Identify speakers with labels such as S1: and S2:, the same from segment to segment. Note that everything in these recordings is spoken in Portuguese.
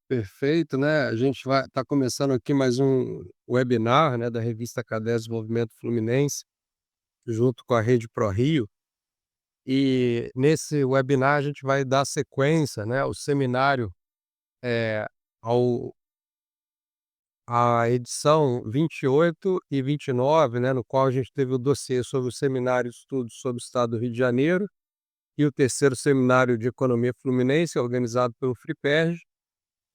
S1: Perfeito, né, a gente vai estar começando aqui mais um webinar, né, da revista Cadernos Movimento Fluminense, junto com a Rede ProRio, e nesse webinar a gente vai dar sequência, né, ao seminário, eh, ao a edição 28 e 29, né, no qual a gente teve o dossiê sobre o Seminário de Estudos sobre o Estado do Rio de Janeiro, e o terceiro Seminário de Economia Fluminense, organizado pelo FRIPERJ.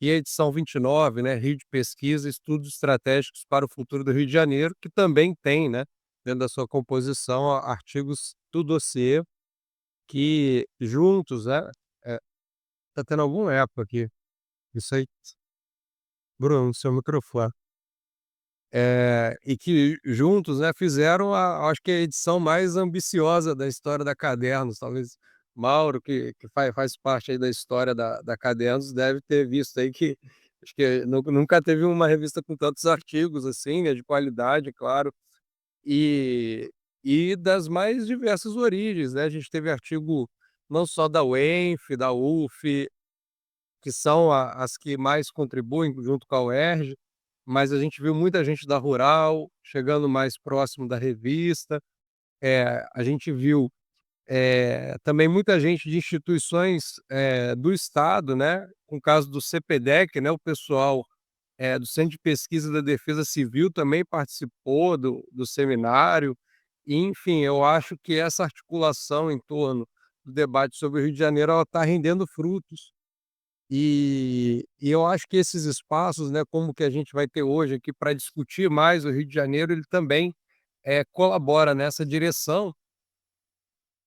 S1: E a edição 29, né, Rio de Pesquisa, Estudos Estratégicos para o Futuro do Rio de Janeiro, que também tem, né, dentro da sua composição, artigos do dossiê que juntos, né, tá tendo algum eco aqui. Isso aí, Bruno, seu microfone. E que juntos, né, fizeram acho que a edição mais ambiciosa da história da Cadernos. Talvez Mauro, que faz parte aí da história da Cadernos, deve ter visto aí que acho que nunca teve uma revista com tantos artigos, assim, né, de qualidade, claro, e das mais diversas origens, né. A gente teve artigo não só da UENF, da UF, que são as que mais contribuem junto com a UERJ, mas a gente viu muita gente da Rural chegando mais próximo da revista. A gente viu, também muita gente de instituições, do estado, né, com o caso do CPDEC, né, o pessoal, do Centro de Pesquisa da Defesa Civil também participou do seminário. E, enfim, eu acho que essa articulação em torno do debate sobre o Rio de Janeiro, ela está rendendo frutos. E eu acho que esses espaços, né, como o que a gente vai ter hoje aqui para discutir mais o Rio de Janeiro, ele também, colabora nessa direção.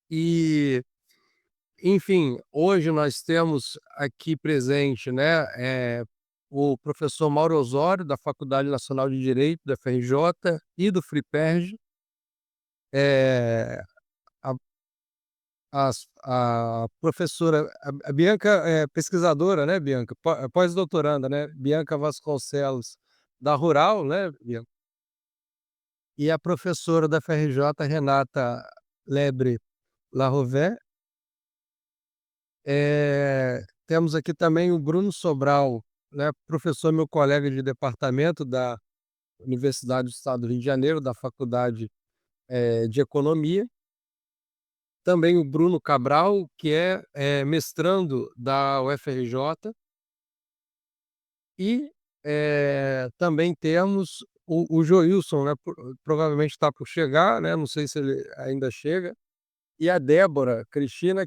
S1: E, enfim, hoje nós temos aqui presente, né, o professor Mauro Osório, da Faculdade Nacional de Direito da FRJ e do FRIPERJ, eh, a a professora, a Bianca é pesquisadora, né, Bianca? Pós-doutoranda, né, Bianca Vasconcelos, da Rural, né, Bianca? E a professora da FRJ, Renata Lebre Larrouvet. Temos aqui também o Bruno Sobral, né, professor, meu colega de departamento da Universidade do Estado do Rio de Janeiro, da Faculdade, de Economia. Também o Bruno Cabral, que é mestrando da UFRJ. E, também temos o Joilson, né, provavelmente está por chegar, né, não sei se ele ainda chega, e a Débora Cristina,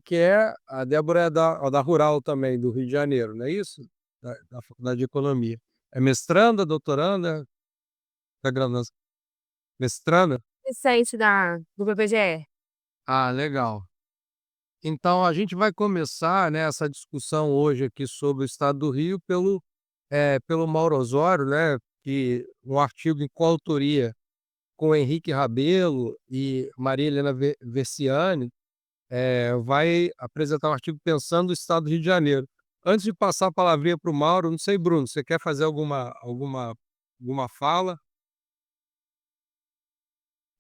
S1: a Débora é da Rural também, do Rio de Janeiro, não é isso? Da Faculdade de Economia. É mestranda, doutoranda? Tá graduando, mestranda?
S2: Recente do BBGE.
S1: Ah, legal. Então a gente vai começar, né, essa discussão hoje aqui sobre o estado do Rio pelo Mauro Osório, né, que um artigo em coautoria com Henrique Rabelo e Maria Helena Versiani, vai apresentar um artigo pensando o estado do Rio de Janeiro. Antes de passar a palavrinha para o Mauro, não sei, Bruno, você quer fazer alguma fala?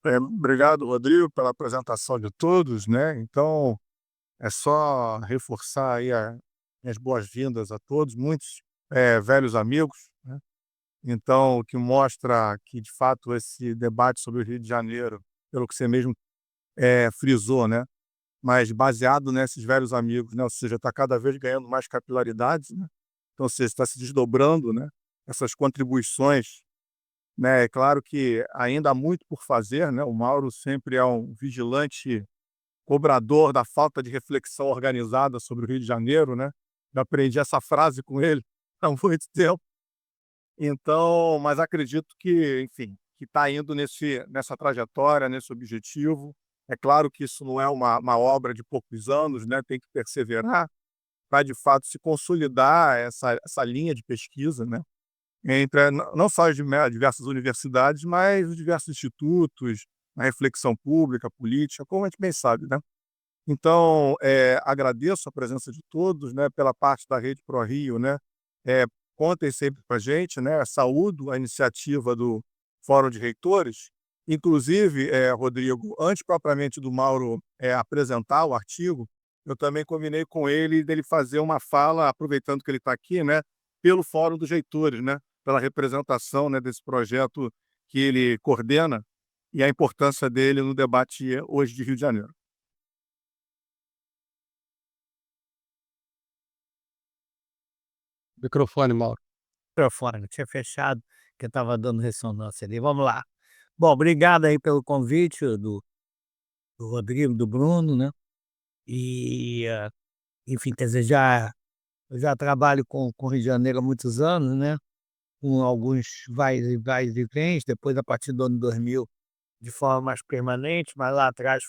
S3: Obrigado, Rodrigo, pela apresentação de todos, né? Então, é só reforçar aí minhas boas-vindas a todos, muitos velhos amigos, né? Então, o que mostra que, de fato, esse debate sobre o Rio de Janeiro, pelo que você mesmo frisou, né? Mas baseado nesses velhos amigos, né? Ou seja, está cada vez ganhando mais capilaridade, né? Então, ou seja, está se desdobrando, né? Essas contribuições, né? É claro que ainda há muito por fazer, né? O Mauro sempre é um vigilante cobrador da falta de reflexão organizada sobre o Rio de Janeiro, né? Eu aprendi essa frase com ele há muito tempo. Então, mas acredito que, enfim, que está indo nessa trajetória, nesse objetivo. É claro que isso não é uma obra de poucos anos, né? Tem que perseverar para, de fato, se consolidar essa linha de pesquisa, né? Entre não só as diversas universidades, mas os diversos institutos, a reflexão pública, política, como a gente bem sabe, né? Então, agradeço a presença de todos, né, pela parte da Rede ProRio, né, contem sempre com a gente, né, saúdo a iniciativa do Fórum de Reitores, inclusive, Rodrigo, antes propriamente do Mauro, apresentar o artigo, eu também combinei com ele dele fazer uma fala, aproveitando que ele está aqui, né, pelo Fórum dos Reitores, né, pela representação, né, desse projeto que ele coordena e a importância dele no debate hoje de Rio de Janeiro.
S1: Microfone, Mauro.
S4: Microfone, tinha fechado, que estava dando ressonância ali. Vamos lá. Bom, obrigado aí pelo convite do Rodrigo, do Bruno, né? E, enfim, quer dizer, eu já trabalho com Rio de Janeiro há muitos anos, né? Com alguns vais e vens, depois a partir do ano 2000 de forma mais permanente, mas lá atrás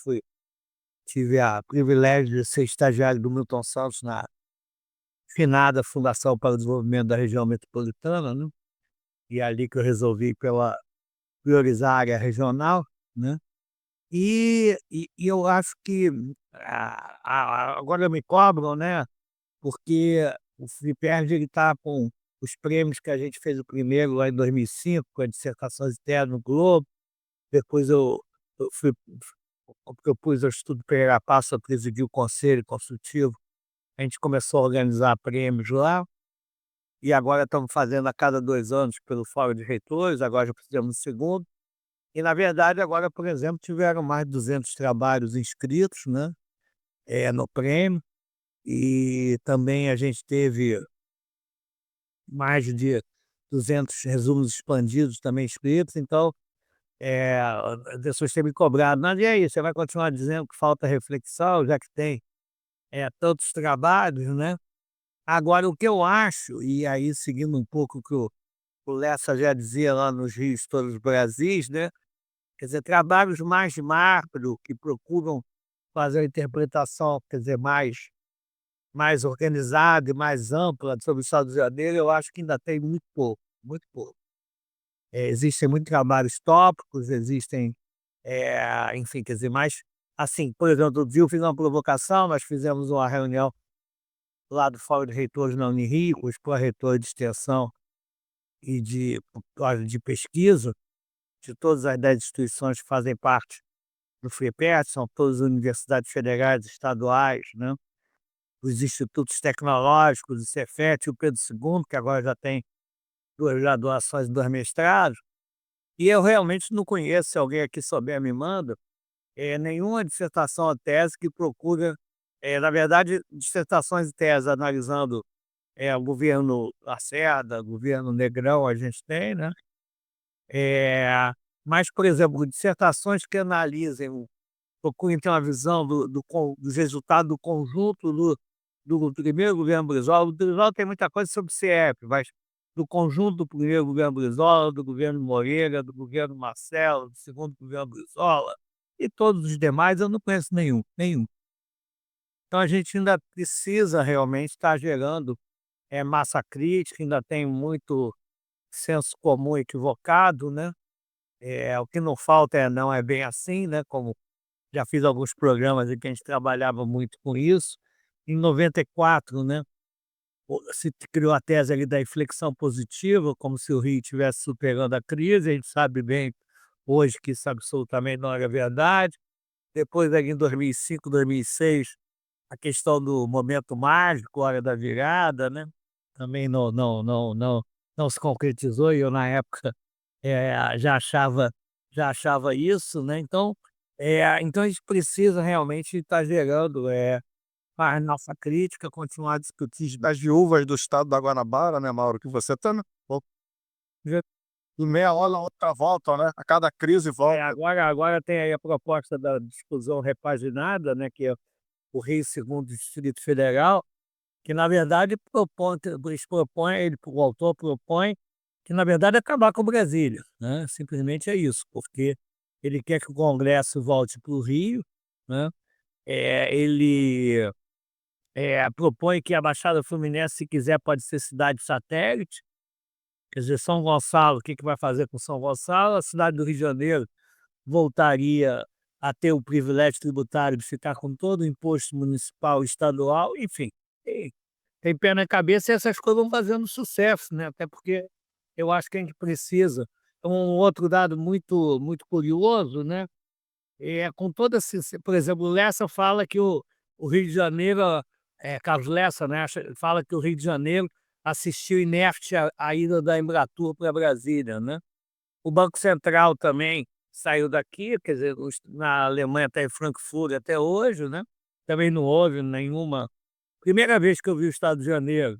S4: tive a privilégio de ser estagiário do Milton Santos na finada Fundação para o Desenvolvimento da Região Metropolitana, né? E é ali que eu resolvi priorizar a área regional, né? E eu acho que agora me cobram, né? Porque o FIPERJ ele está com os prêmios que a gente fez o primeiro lá em 2005, com a dissertação externa no Globo. Depois eu propus ao Instituto Pereira Passos a presidir o conselho consultivo. A gente começou a organizar prêmios lá. E agora estamos fazendo a cada 2 anos pelo Fórum de Reitores, agora já precisamos do segundo. E, na verdade, agora, por exemplo, tiveram mais de 200 trabalhos inscritos, né, no prêmio, e também a gente teve mais de 200 resumos expandidos também inscritos. Então, as pessoas têm me cobrado: "Mas e aí, você vai continuar dizendo que falta reflexão, já que tem tantos trabalhos, né?" Agora, o que eu acho, e aí seguindo um pouco o que o Lessa já dizia lá nos Rios Todos os Brasis, né? Quer dizer, trabalhos mais de macro, que procuram fazer uma interpretação, quer dizer, mais organizada e mais ampla sobre o Estado do Rio de Janeiro, eu acho que ainda tem muito pouco, muito pouco. Existem muitos trabalhos tópicos, existem, enfim, quer dizer, mais assim, por exemplo, outro dia eu fiz uma provocação, nós fizemos uma reunião lá do Fórum de Reitores na Unirio, com os pró-reitores de extensão e de pesquisa, de todas as 10 instituições que fazem parte do FIPERJ, são todas as universidades federais estaduais, né? Os institutos tecnológicos, o Cefet e o Pedro II, que agora já tem 2 graduações e 2 mestrados. E eu realmente não conheço, se alguém aqui souber me manda, nenhuma dissertação ou tese que procura, na verdade, dissertações e teses analisando o governo Lacerda, governo Negrão, a gente tem, né? Mas, por exemplo, dissertações que analisem, procurem ter uma visão dos resultados do conjunto do primeiro governo Brizola. O Brizola tem muita coisa sobre o CF, mas do conjunto do primeiro governo Brizola, do governo Moreira, do governo Marcelo, do segundo governo Brizola e todos os demais, eu não conheço nenhum, nenhum. Então a gente ainda precisa realmente estar gerando massa crítica, ainda tem muito senso comum equivocado, né? O que não falta não é bem assim, né? Como já fiz alguns programas em que a gente trabalhava muito com isso. Em 94, né, se criou a tese ali da inflexão positiva, como se o Rio estivesse superando a crise. A gente sabe bem hoje que isso absolutamente não era verdade. Depois, ali em 2005, 2006, a questão do momento mágico, hora da virada, né, também não se concretizou, e eu, na época, já achava isso, né. Então a gente precisa realmente estar gerando a nossa crítica, continuar a discutir.
S3: Das viúvas do estado da Guanabara, né, Mauro, que você tá, né, em meia hora outra volta, né, a cada crise volta.
S4: Agora tem aí a proposta da discussão repaginada, né, que é o Rio segundo Distrito Federal, que na verdade o autor propõe que na verdade é acabar com Brasília, né, simplesmente é isso, porque ele quer que o Congresso volte para o Rio, né, ele propõe que a Baixada Fluminense, se quiser, pode ser cidade satélite. Quer dizer, São Gonçalo, o que vai fazer com São Gonçalo? A cidade do Rio de Janeiro voltaria a ter o privilégio tributário de ficar com todo o imposto municipal e estadual, enfim. Tem pé na cabeça, e essas coisas vão fazendo sucesso, né? Até porque eu acho que a gente precisa. Um outro dado muito, muito curioso, né? Com toda por exemplo, o Lessa fala que o Rio de Janeiro, Carlos Lessa, né, fala que o Rio de Janeiro assistiu inerte a ida da Embratur para Brasília, né. O Banco Central também saiu daqui, quer dizer, na Alemanha está em Frankfurt até hoje, né. Também não houve nenhuma. Primeira vez que eu vi o Estado de Janeiro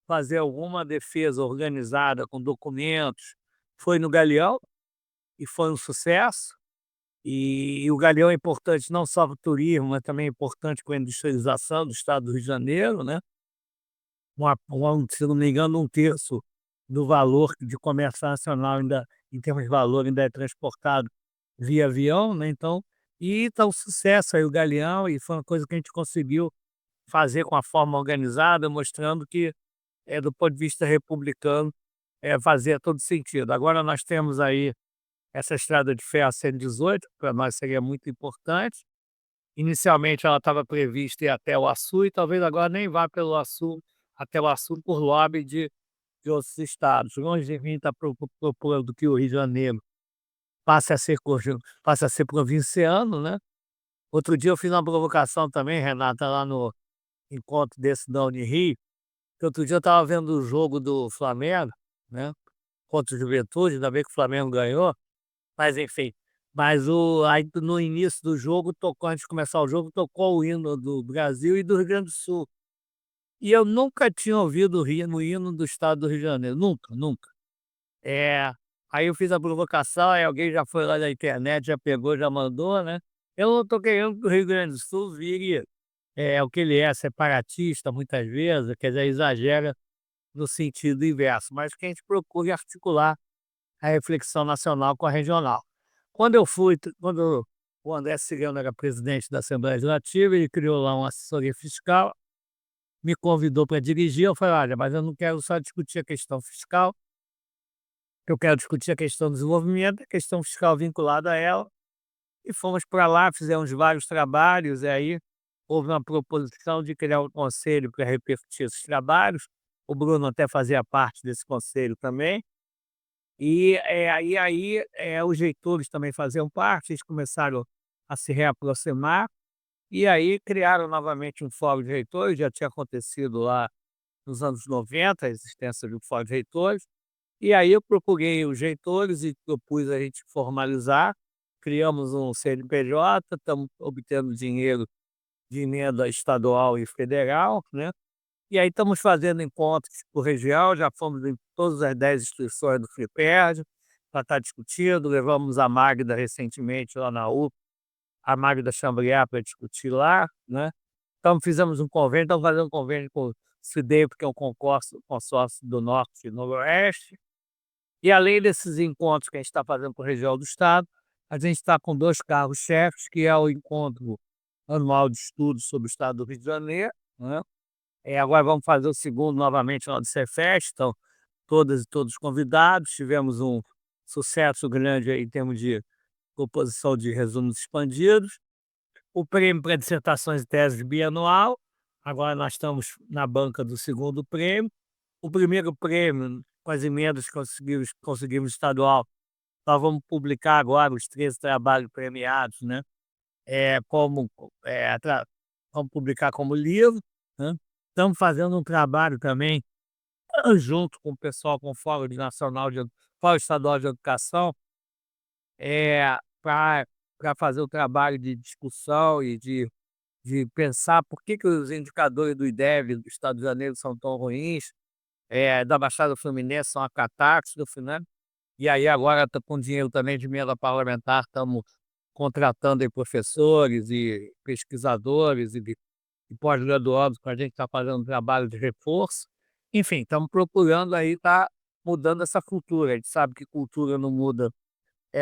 S4: fazer alguma defesa organizada com documentos foi no Galeão, e foi um sucesso. E o Galeão é importante não só para o turismo, mas também é importante para a industrialização do estado do Rio de Janeiro, né. Se não me engano, um terço do valor de comércio nacional ainda, em termos de valor, ainda é transportado via avião, né, então e está um sucesso aí o Galeão, e foi uma coisa que a gente conseguiu fazer com a forma organizada, mostrando que, do ponto de vista republicano, fazia todo sentido. Agora nós temos aí essa estrada de ferro 118, que para nós seria muito importante. Inicialmente ela estava prevista ir até o Açu, e talvez agora nem vá pelo Açu, até o Açu por lobby de outros estados. Longe de mim estar procurando que o Rio de Janeiro passe a ser provinciano, né. Outro dia eu fiz uma provocação também, Renata, lá no encontro desse da Unirio, que outro dia eu estava vendo o jogo do Flamengo, né, contra o Juventude, ainda bem que o Flamengo ganhou, mas enfim. Mas aí no início do jogo tocou, antes de começar o jogo, tocou o hino do Brasil e do Rio Grande do Sul. E eu nunca tinha ouvido o hino do estado do Rio de Janeiro, nunca, nunca. É, aí eu fiz a provocação, aí alguém já foi lá na internet, já pegou, já mandou, né. Eu não estou querendo que o Rio Grande do Sul vire, o que ele é, separatista muitas vezes, quer dizer, exagera no sentido inverso, mas que a gente procure articular a reflexão nacional com a regional. Quando o André Cigano era presidente da Assembleia Legislativa, ele criou lá uma assessoria fiscal, me convidou para dirigir, eu falei: "Olha, mas eu não quero só discutir a questão fiscal, eu quero discutir a questão do desenvolvimento, a questão fiscal vinculada a ela", e fomos para lá, fizemos vários trabalhos, e aí houve uma proposição de criar um conselho para repercutir esses trabalhos, o Bruno até fazia parte desse conselho também. Os reitores também faziam parte, eles começaram a se reaproximar, e aí criaram novamente um fórum de reitores, já tinha acontecido lá nos anos 90 a existência de um fórum de reitores, e aí eu procurei os reitores e propus a gente formalizar, criamos um CNPJ, estamos obtendo dinheiro de emenda estadual e federal, né. E aí estamos fazendo encontros por região, já fomos em todas as 10 instituições do FIPERJ, para estar discutindo, levamos a Magda recentemente lá na UFO, a Magda Chambriard para discutir lá, né. Então fizemos um convênio, estamos fazendo um convênio com o SUDEP, que é um consórcio do Norte e Noroeste. E além desses encontros que a gente está fazendo por região do estado, a gente está com 2 carros-chefes, que é o encontro anual de estudos sobre o estado do Rio de Janeiro, né. Agora vamos fazer o segundo novamente lá do Cefet, estão todas e todos convidados. Tivemos um sucesso grande aí em termos de composição de resumos expandidos. O prêmio para dissertações e teses bianual, agora nós estamos na banca do segundo prêmio. O primeiro prêmio, com as emendas que conseguimos estadual, nós vamos publicar agora os 13 trabalhos premiados, né, como, vamos publicar como livro, né. Estamos fazendo um trabalho também, junto com o pessoal, com o Fórum Estadual de Educação, para fazer o trabalho de discussão e de pensar por que os indicadores do IDEB do Estado de Janeiro são tão ruins, da Baixada Fluminense são a catástrofe, né. E aí agora com dinheiro também de emenda parlamentar, estamos contratando aí professores e pesquisadores e pós-graduados para a gente estar fazendo um trabalho de reforço. Enfim, estamos procurando aí estar mudando essa cultura. A gente sabe que cultura não muda,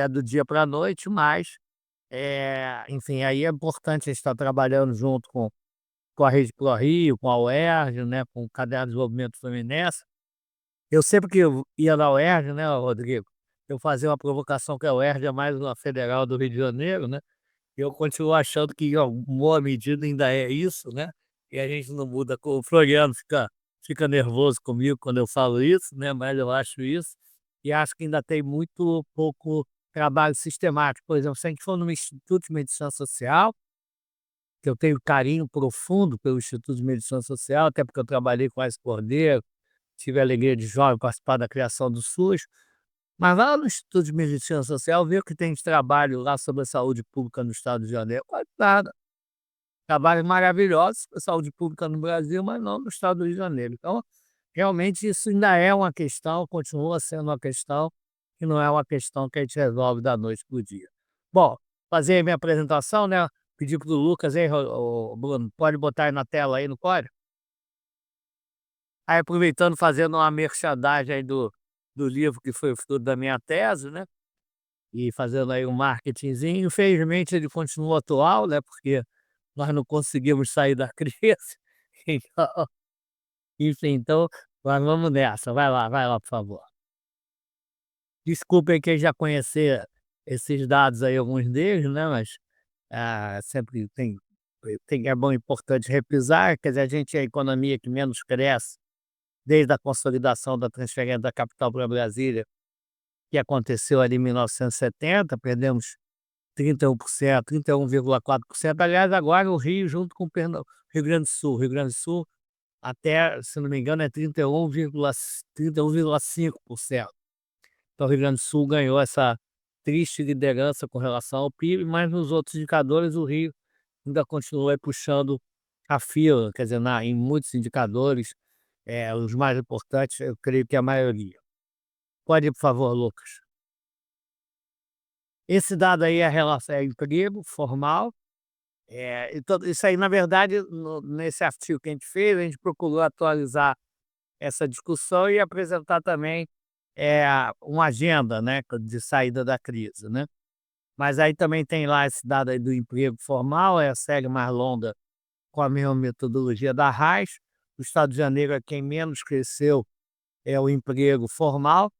S4: do dia para a noite, mas, enfim, aí é importante a gente estar trabalhando junto com a Rede ProRio, com a UERJ, né, com o Caderno de Desenvolvimento Fluminense. Eu sempre que eu ia na UERJ, né, Rodrigo, eu fazia uma provocação, que a UERJ é mais uma federal do Rio de Janeiro, né. Eu continuo achando que em alguma medida ainda é isso, né, e a gente não muda. O Floriano fica nervoso comigo quando eu falo isso, né, mas eu acho isso, e acho que ainda tem muito pouco trabalho sistemático. Por exemplo, se a gente for no Instituto de Medicina Social, que eu tenho carinho profundo pelo Instituto de Medicina Social, até porque eu trabalhei com Aécio Cordeiro, tive a alegria de jovem participar da criação do SUS, mas lá no Instituto de Medicina Social, ver o que tem de trabalho lá sobre a saúde pública no estado de Janeiro, quase nada. Trabalhos maravilhosos para a saúde pública no Brasil, mas não no estado do Rio de Janeiro. Então, realmente isso ainda é uma questão, continua sendo uma questão, que não é uma questão que a gente resolve da noite para o dia. Bom, fazer a minha apresentação, né? Pedir para o Lucas, aí, Bruno, pode botar aí na tela aí, no pode? Aí, aproveitando, fazendo uma merchandising aí do livro que foi o fruto da minha tese, né? E fazendo aí um marketingzinho. Infelizmente, ele continua atual, né? Porque nós não conseguimos sair da crise. Então, enfim, então, nós vamos nessa. Vai lá, por favor. Desculpem quem já conhecer esses dados aí, alguns deles, né? Mas sempre é bom, importante repisar. Quer dizer, a gente é a economia que menos cresce desde a consolidação da transferência da capital para Brasília, que aconteceu ali em 1970, perdemos 31%, 31,4%. Aliás, agora o Rio, junto com o Rio Grande do Sul. Rio Grande do Sul, até, se não me engano, é 31,5%. Então, o Rio Grande do Sul ganhou essa triste liderança com relação ao PIB, mas nos outros indicadores o Rio ainda continua aí puxando a fila, quer dizer, em muitos indicadores, os mais importantes, eu creio que a maioria. Pode ir, por favor, Lucas. Esse dado aí é emprego formal. Isso aí, na verdade, nesse artigo que a gente fez, a gente procurou atualizar essa discussão e apresentar também uma agenda, né, de saída da crise, né? Mas aí também tem lá esse dado aí do emprego formal, é a série mais longa com a mesma metodologia da RAIS. O estado de Janeiro é quem menos cresceu, é o emprego formal.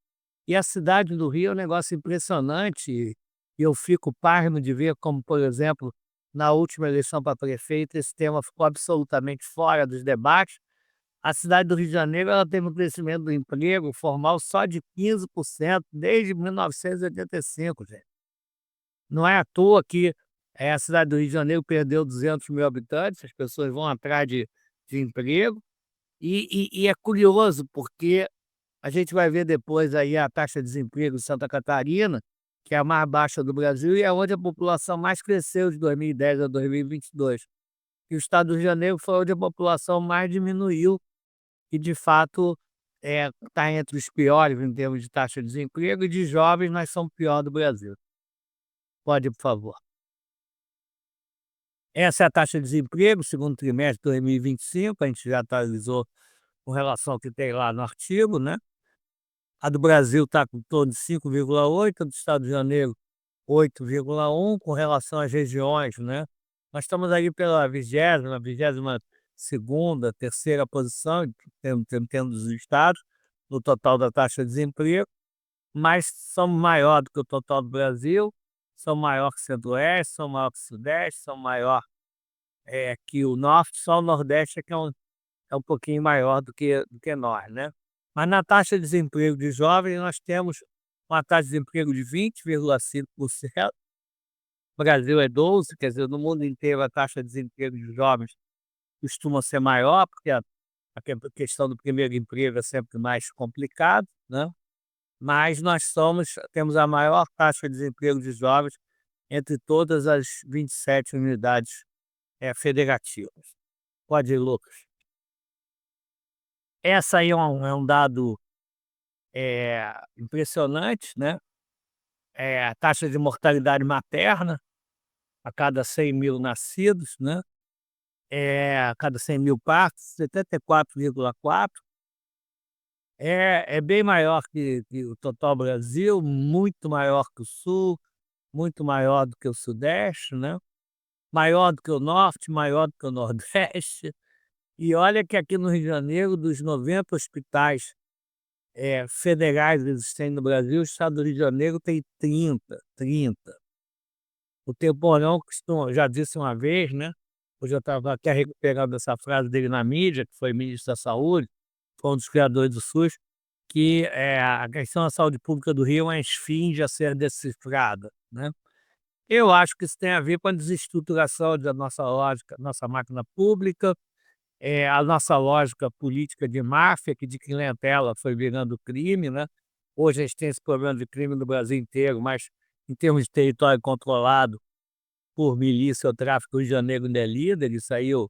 S4: E a cidade do Rio é um negócio impressionante, e eu fico pasmo de ver como, por exemplo, na última eleição para prefeito, esse tema ficou absolutamente fora dos debates. A cidade do Rio de Janeiro, ela teve um crescimento do emprego formal só de 15% desde 1985, gente. Não é à toa que a cidade do Rio de Janeiro perdeu 200 mil habitantes, as pessoas vão atrás de emprego, e é curioso porque a gente vai ver depois aí a taxa de desemprego de Santa Catarina, que é a mais baixa do Brasil e é onde a população mais cresceu de 2010 a 2022. E o estado do Rio de Janeiro foi onde a população mais diminuiu e, de fato, está entre os piores em termos de taxa de desemprego, e de jovens nós somos o pior do Brasil. Pode ir, por favor. Essa é a taxa de desemprego, segundo trimestre de 2025, a gente já atualizou com relação ao que tem lá no artigo, né? A do Brasil está com torno de 5,8, a do estado de Janeiro 8,1, com relação às regiões, né? Nós estamos aí pela 22ª, terceira posição, tendo os estados, no total da taxa de desemprego, mas somos maior do que o total do Brasil, somos maior que o Centro-Oeste, somos maior que o Sudeste, somos maior que o Norte, só o Nordeste é que é um pouquinho maior do que nós, né? Mas na taxa de desemprego de jovens, nós temos uma taxa de desemprego de 20,5%. O Brasil é 12%, quer dizer, no mundo inteiro a taxa de desemprego de jovens costuma ser maior, porque a questão do primeiro emprego é sempre mais complicado, né? Mas nós temos a maior taxa de desemprego de jovens entre todas as 27 unidades federativas. Pode ir, Lucas. Essa aí é um dado impressionante, né? A taxa de mortalidade materna a cada 100 mil nascidos, né? A cada 100 mil partos, 74,4. É bem maior que o total Brasil, muito maior que o Sul, muito maior do que o Sudeste, né? Maior do que o Norte, maior do que o Nordeste. E olha que aqui no Rio de Janeiro, dos 90 hospitais federais existentes no Brasil, o estado do Rio de Janeiro tem 30. O Temporão já disse uma vez, né? Hoje eu estava até recuperando essa frase dele na mídia, que foi ministro da Saúde, foi um dos criadores do SUS, que a questão da saúde pública do Rio é uma esfinge a ser decifrada, né? Eu acho que isso tem a ver com a desestruturação da nossa lógica, nossa máquina pública, a nossa lógica política de máfia, que de clientela foi virando crime, né. Hoje a gente tem esse problema de crime no Brasil inteiro, mas em termos de território controlado por milícia ou tráfico, o Rio de Janeiro ainda é líder. Isso aí o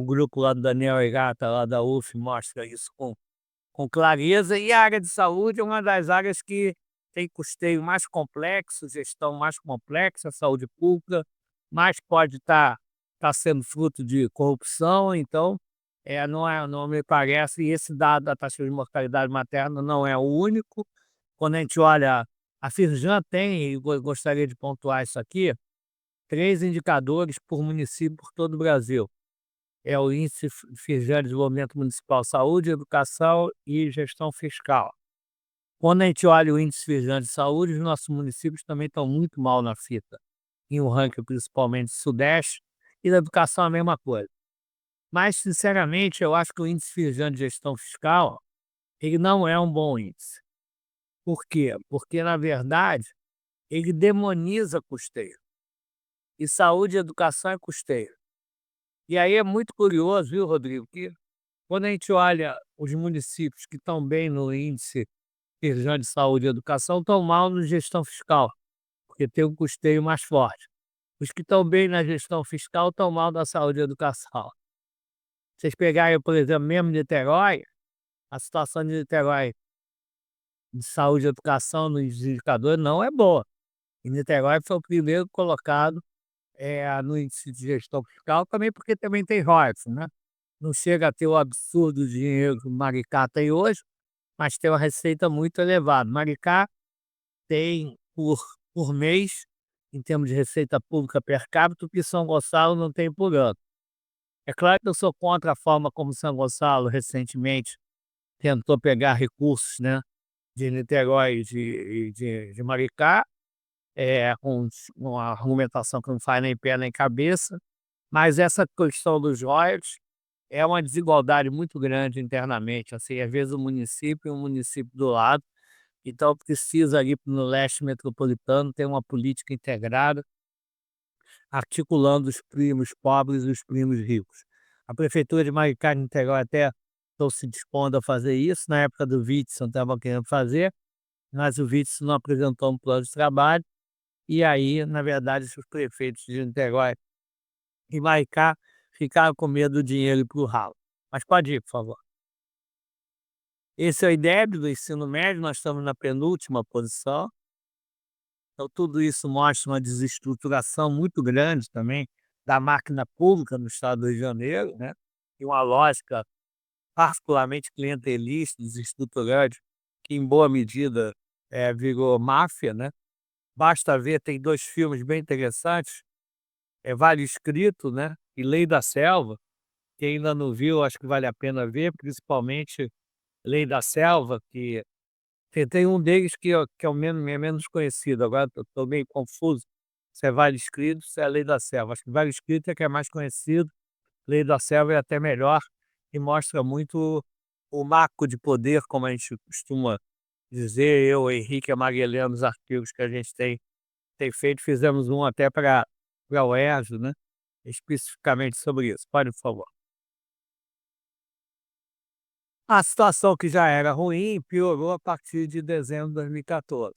S4: grupo lá do Daniel Hirata, lá da UF, mostra isso com clareza. E a área de saúde é uma das áreas que tem custeio mais complexo, gestão mais complexa, saúde pública, mas pode estar sendo fruto de corrupção. Então, não me parece, e esse dado da taxa de mortalidade materna não é o único. Quando a gente olha, a Firjan tem, e gostaria de pontuar isso aqui, 3 indicadores por município por todo o Brasil. É o Índice Firjan de Desenvolvimento Municipal, Saúde, Educação e Gestão Fiscal. Quando a gente olha o Índice Firjan de Saúde, os nossos municípios também estão muito mal na fita, em um ranking principalmente sudeste, e na educação a mesma coisa. Mas, sinceramente, eu acho que o Índice Firjan de Gestão Fiscal, ele não é um bom índice. Por quê? Porque, na verdade, ele demoniza custeio. E saúde e educação é custeio. E aí é muito curioso, viu, Rodrigo, que quando a gente olha os municípios que estão bem no índice Firjan de saúde e educação, estão mal na gestão fiscal, porque tem um custeio mais forte. Os que estão bem na gestão fiscal estão mal na saúde e educação. Vocês pegarem, por exemplo, mesmo Niterói, a situação de Niterói de saúde e educação nos indicadores não é boa. E Niterói foi o primeiro colocado no índice de gestão fiscal, também porque também tem royalties, né? Não chega a ter o absurdo dinheiro que o Maricá tem hoje, mas tem uma receita muito elevada. Maricá tem por mês, em termos de receita pública per capita, o que São Gonçalo não tem por ano. É claro que eu sou contra a forma como São Gonçalo recentemente tentou pegar recursos, né, de Niterói e de Maricá, com uma argumentação que não faz nem pé nem cabeça, mas essa questão dos royalties é uma desigualdade muito grande internamente, assim, às vezes o município e o município do lado, então precisa ali no leste metropolitano ter uma política integrada, articulando os primos pobres e os primos ricos. A prefeitura de Maricá e Niterói até estão se dispondo a fazer isso. Na época do Witzel estavam querendo fazer, mas o Witzel não apresentou um plano de trabalho, e aí, na verdade, os prefeitos de Niterói e Maricá ficaram com medo do dinheiro ir para o ralo. Mas pode ir, por favor. Esse é o IDEB do ensino médio, nós estamos na penúltima posição. Então, tudo isso mostra uma desestruturação muito grande também da máquina pública no estado do Rio de Janeiro, né? E uma lógica particularmente clientelista, desestruturante, que em boa medida virou máfia, né? Basta ver, tem 2 filmes bem interessantes, Vale Escrito, né, e Lei da Selva. Quem ainda não viu, acho que vale a pena ver, principalmente Lei da Selva, que tem um deles que é o menos conhecido. Agora estou meio confuso se é Vale Escrito, se é Lei da Selva. Acho que Vale Escrito é que é mais conhecido, Lei da Selva é até melhor, e mostra muito o marco de poder, como a gente costuma dizer. Eu, o Henrique e a Maria Helena, nos artigos que a gente tem feito, fizemos um até para a UERJ, né, especificamente sobre isso. Pode, por favor. A situação, que já era ruim, piorou a partir de dezembro de 2014.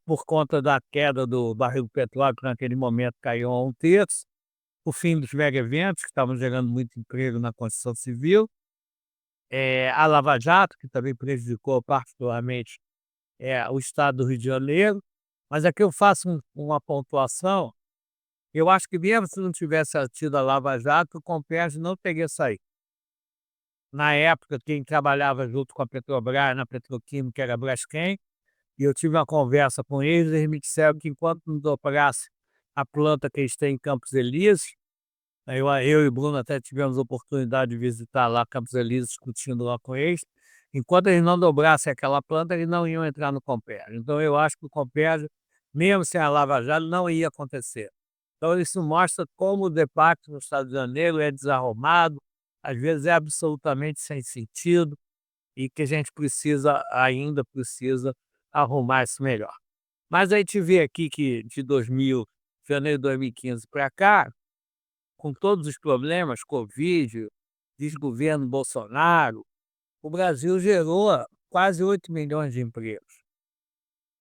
S4: Por conta da queda do barril do petróleo, que naquele momento caiu a 1/3, o fim dos mega eventos, que estavam gerando muito emprego na construção civil, a Lava Jato, que também prejudicou particularmente o estado do Rio de Janeiro. Mas aqui eu faço uma pontuação. Eu acho que mesmo se não tivesse tido a Lava Jato, o Comperj não teria saído. Na época, quem trabalhava junto com a Petrobras, na petroquímica, era a Braskem, e eu tive uma conversa com eles me disseram que enquanto não dobrasse a planta que eles têm em Campos Elíseos, eu e o Bruno até tivemos a oportunidade de visitar lá Campos Elíseos, discutindo lá com eles. Enquanto eles não dobrassem aquela planta, eles não iam entrar no Comperj. Então eu acho que o Comperj, mesmo sem a Lava Jato, não ia acontecer. Então isso mostra como o debate no estado de Janeiro é desarrumado, às vezes é absolutamente sem sentido, e que a gente ainda precisa arrumar isso melhor. Mas a gente vê aqui que de janeiro de 2015 para cá, com todos os problemas, Covid, desgoverno Bolsonaro, o Brasil gerou quase 8 milhões de empregos.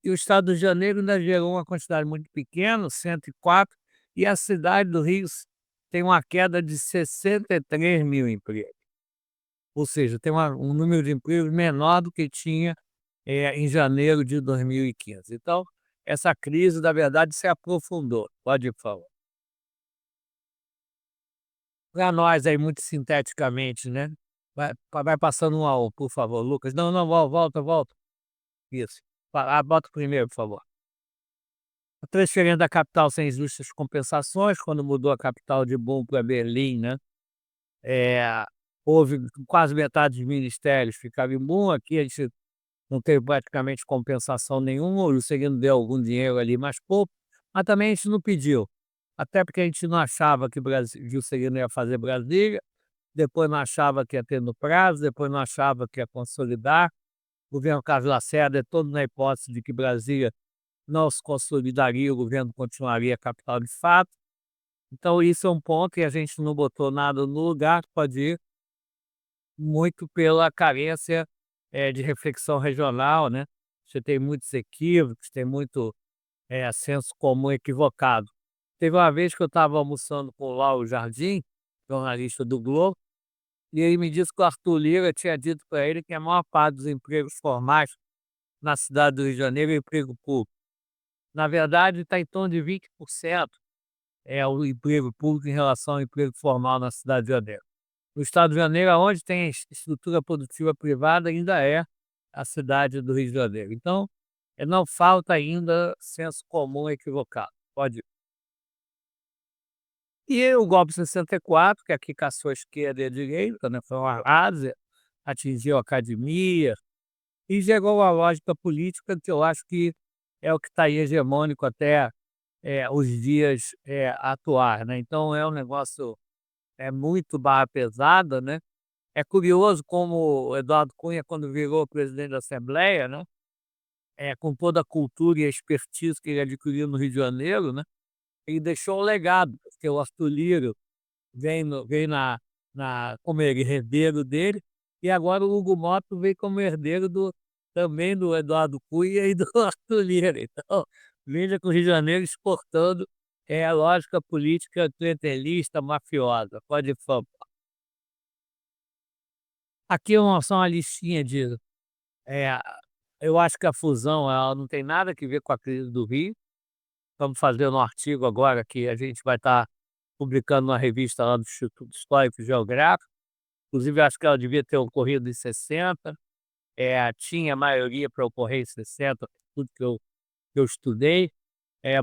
S4: E o estado do Janeiro ainda gerou uma quantidade muito pequena, 104, e a cidade do Rio tem uma queda de 63 mil empregos. Ou seja, tem um número de empregos menor do que tinha em janeiro de 2015. Então, essa crise, na verdade, se aprofundou. Pode falar. Para nós aí, muito sinteticamente, né? Vai passando um a um, por favor, Lucas. Não, volta. Isso. Bota primeiro, por favor. A transferência da capital sem justas compensações, quando mudou a capital de Bonn para Berlim, né? Houve quase metade dos ministérios ficava em Bonn. Aqui a gente não teve praticamente compensação nenhuma. O Juscelino deu algum dinheiro ali, mas pouco, mas também a gente não pediu. Até porque a gente não achava que Juscelino ia fazer Brasília, depois não achava que ia ter no prazo, depois não achava que ia consolidar. O governo Carlos Lacerda é todo na hipótese de que Brasília não se consolidaria, o governo continuaria a capital de fato. Então isso é um ponto, e a gente não botou nada no lugar, pode ir muito pela carência de reflexão regional, né? Você tem muitos equívocos, tem muito senso comum equivocado. Teve uma vez que eu estava almoçando com o Lauro Jardim, jornalista do Globo, e ele me disse que o Arthur Lira tinha dito para ele que a maior parte dos empregos formais na cidade do Rio de Janeiro é emprego público. Na verdade, está em torno de 20% o emprego público em relação ao emprego formal na cidade de Janeiro. No estado de Janeiro, onde tem estrutura produtiva privada, ainda é a cidade do Rio de Janeiro. Então, não falta ainda senso comum equivocado. Pode ir. E o golpe de 64, que aqui caçou a esquerda e a direita, né, foi uma arrasia, atingiu a academia e gerou uma lógica política que eu acho que é o que está aí hegemônico até os dias atuais, né? Então é um negócio muito barra pesada, né? É curioso como o Eduardo Cunha, quando virou presidente da Assembleia, né, com toda a cultura e a expertise que ele adquiriu no Rio de Janeiro, né, ele deixou um legado, porque o Arthur Lira veio como herdeiro dele, e agora o Hugo Motta veio como herdeiro também do Eduardo Cunha e do Arthur Lira. Então, veja que o Rio de Janeiro exportando a lógica política clientelista, mafiosa. Pode ir, por favor. Aqui só uma listinha de. eh, eu acho que a fusão ela não tem nada a ver com a crise do Rio. Estamos fazendo um artigo agora que a gente vai estar publicando na revista lá do Instituto Histórico e Geográfico. Inclusive, acho que ela devia ter ocorrido em 60. Tinha maioria para ocorrer em 60, tudo que eu estudei.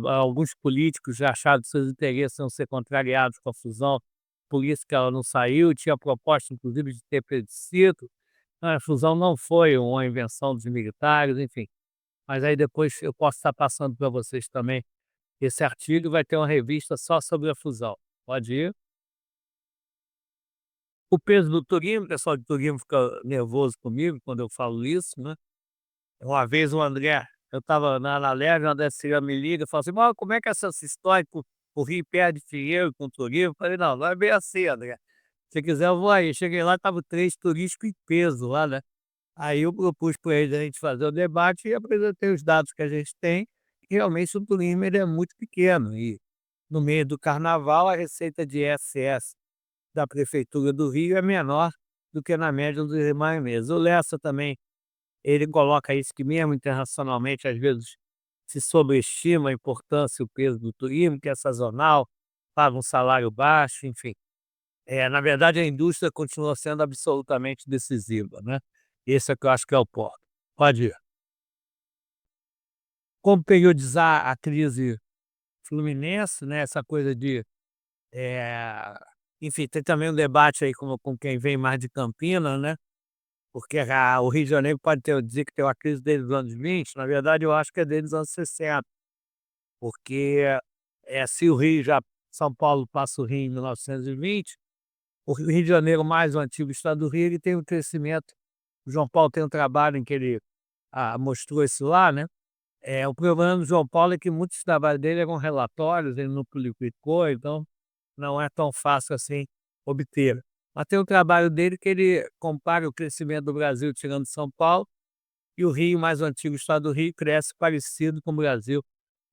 S4: Alguns políticos já acharam que seus interesses iam ser contrariados com a fusão, por isso que ela não saiu. Tinha proposta, inclusive, de ter plebiscito. A fusão não foi uma invenção dos militares, enfim. Mas aí depois eu posso estar passando para vocês também esse artigo. Vai ter uma revista só sobre a fusão. Pode ir. O peso do turismo, o pessoal de turismo fica nervoso comigo quando eu falo isso, né? Uma vez o André, eu estava na Lerge, o André Silva me liga e fala assim: "Mas como é que é essa história que o Rio perde dinheiro com o turismo?" Eu falei: "Não, não é bem assim, André. Se quiser eu vou aí." Cheguei lá, estava o três turístico em peso lá, né? Aí eu propus para eles a gente fazer o debate e apresentei os dados que a gente tem. E realmente o turismo ele é muito pequeno, e no meio do carnaval a receita de ISS da prefeitura do Rio é menor do que na média dos demais meses. O Lessa também, ele coloca isso, que mesmo internacionalmente às vezes se sobreestima a importância e o peso do turismo, que é sazonal, paga um salário baixo, enfim. Na verdade a indústria continua sendo absolutamente decisiva, né? Esse é que eu acho que é o ponto. Pode ir. Como periodizar a crise fluminense, né? Essa coisa de enfim, tem também um debate aí com quem vem mais de Campinas, né? Porque o Rio de Janeiro pode dizer que tem uma crise desde os anos 20. Na verdade eu acho que é desde os anos 60. Porque se o Rio São Paulo passa o Rio em 1920, o Rio de Janeiro, mais o antigo estado do Rio, ele tem um crescimento. O João Paulo tem um trabalho em que ele mostrou isso lá, né? O problema do João Paulo é que muitos trabalhos dele eram relatórios, ele não publicou, então não é tão fácil assim obter. Mas tem o trabalho dele que ele compara o crescimento do Brasil tirando São Paulo, e o Rio, mais o antigo estado do Rio, cresce parecido com o Brasil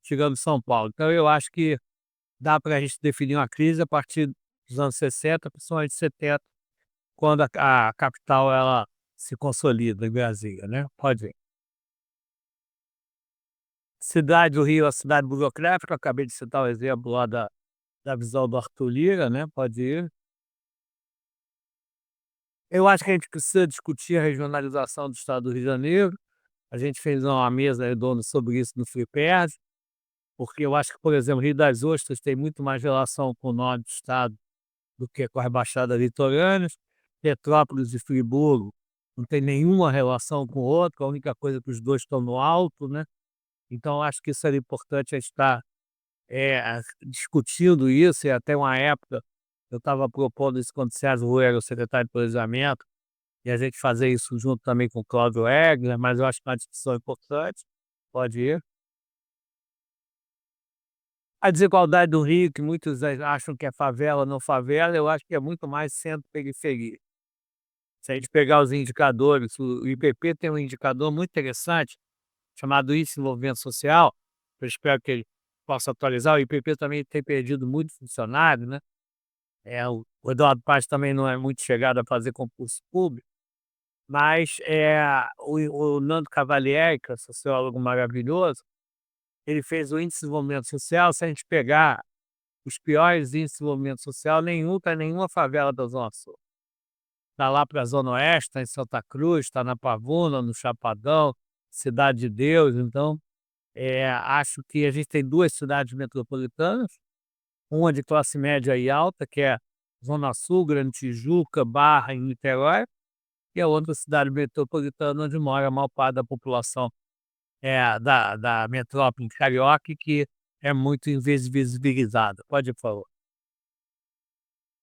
S4: tirando São Paulo. Então eu acho que dá para a gente definir uma crise a partir dos anos 60, principalmente 70, quando a capital ela se consolida em Brasília, né? Pode ver. Cidade do Rio é uma cidade burocrática, eu acabei de citar o exemplo lá da visão do Arthur Lira, né? Pode ir. Eu acho que a gente precisa discutir a regionalização do estado do Rio de Janeiro. A gente fez uma mesa redonda sobre isso no FreePerd, porque eu acho que, por exemplo, Rio das Ostras tem muito mais relação com o norte do estado do que com as baixadas litorâneas. Petrópolis e Friburgo não tem nenhuma relação com o outro, a única coisa é que os dois estão no alto, né? Então, eu acho que isso era importante a gente estar discutindo isso, e até uma época eu estava propondo isso quando o Sérgio Rui era o secretário de Planejamento, e a gente fazer isso junto também com o Cláudio Egner, mas eu acho que é uma discussão importante. Pode ir. A desigualdade do Rio, que muitos acham que é favela, não favela, eu acho que é muito mais centro-periferia. Se a gente pegar os indicadores, o IPP tem um indicador muito interessante, chamado Índice de Desenvolvimento Social, eu espero que ele possa atualizar. O IPP também tem perdido muito funcionário, né? O Eduardo Paes também não é muito chegado a fazer concurso público, mas o Nando Cavalieri, que é um sociólogo maravilhoso, ele fez o Índice de Desenvolvimento Social. Se a gente pegar os piores índices de desenvolvimento social, nenhum está em nenhuma favela da Zona Sul. Está lá para a Zona Oeste, está em Santa Cruz, está na Pavuna, no Chapadão, Cidade de Deus. Então, acho que a gente tem duas cidades metropolitanas, uma de classe média e alta, que é Zona Sul, Grande Tijuca, Barra e Niterói, e a outra cidade metropolitana onde mora a maior parte da população da metrópole carioca, que é muito invisibilizada. Pode falar.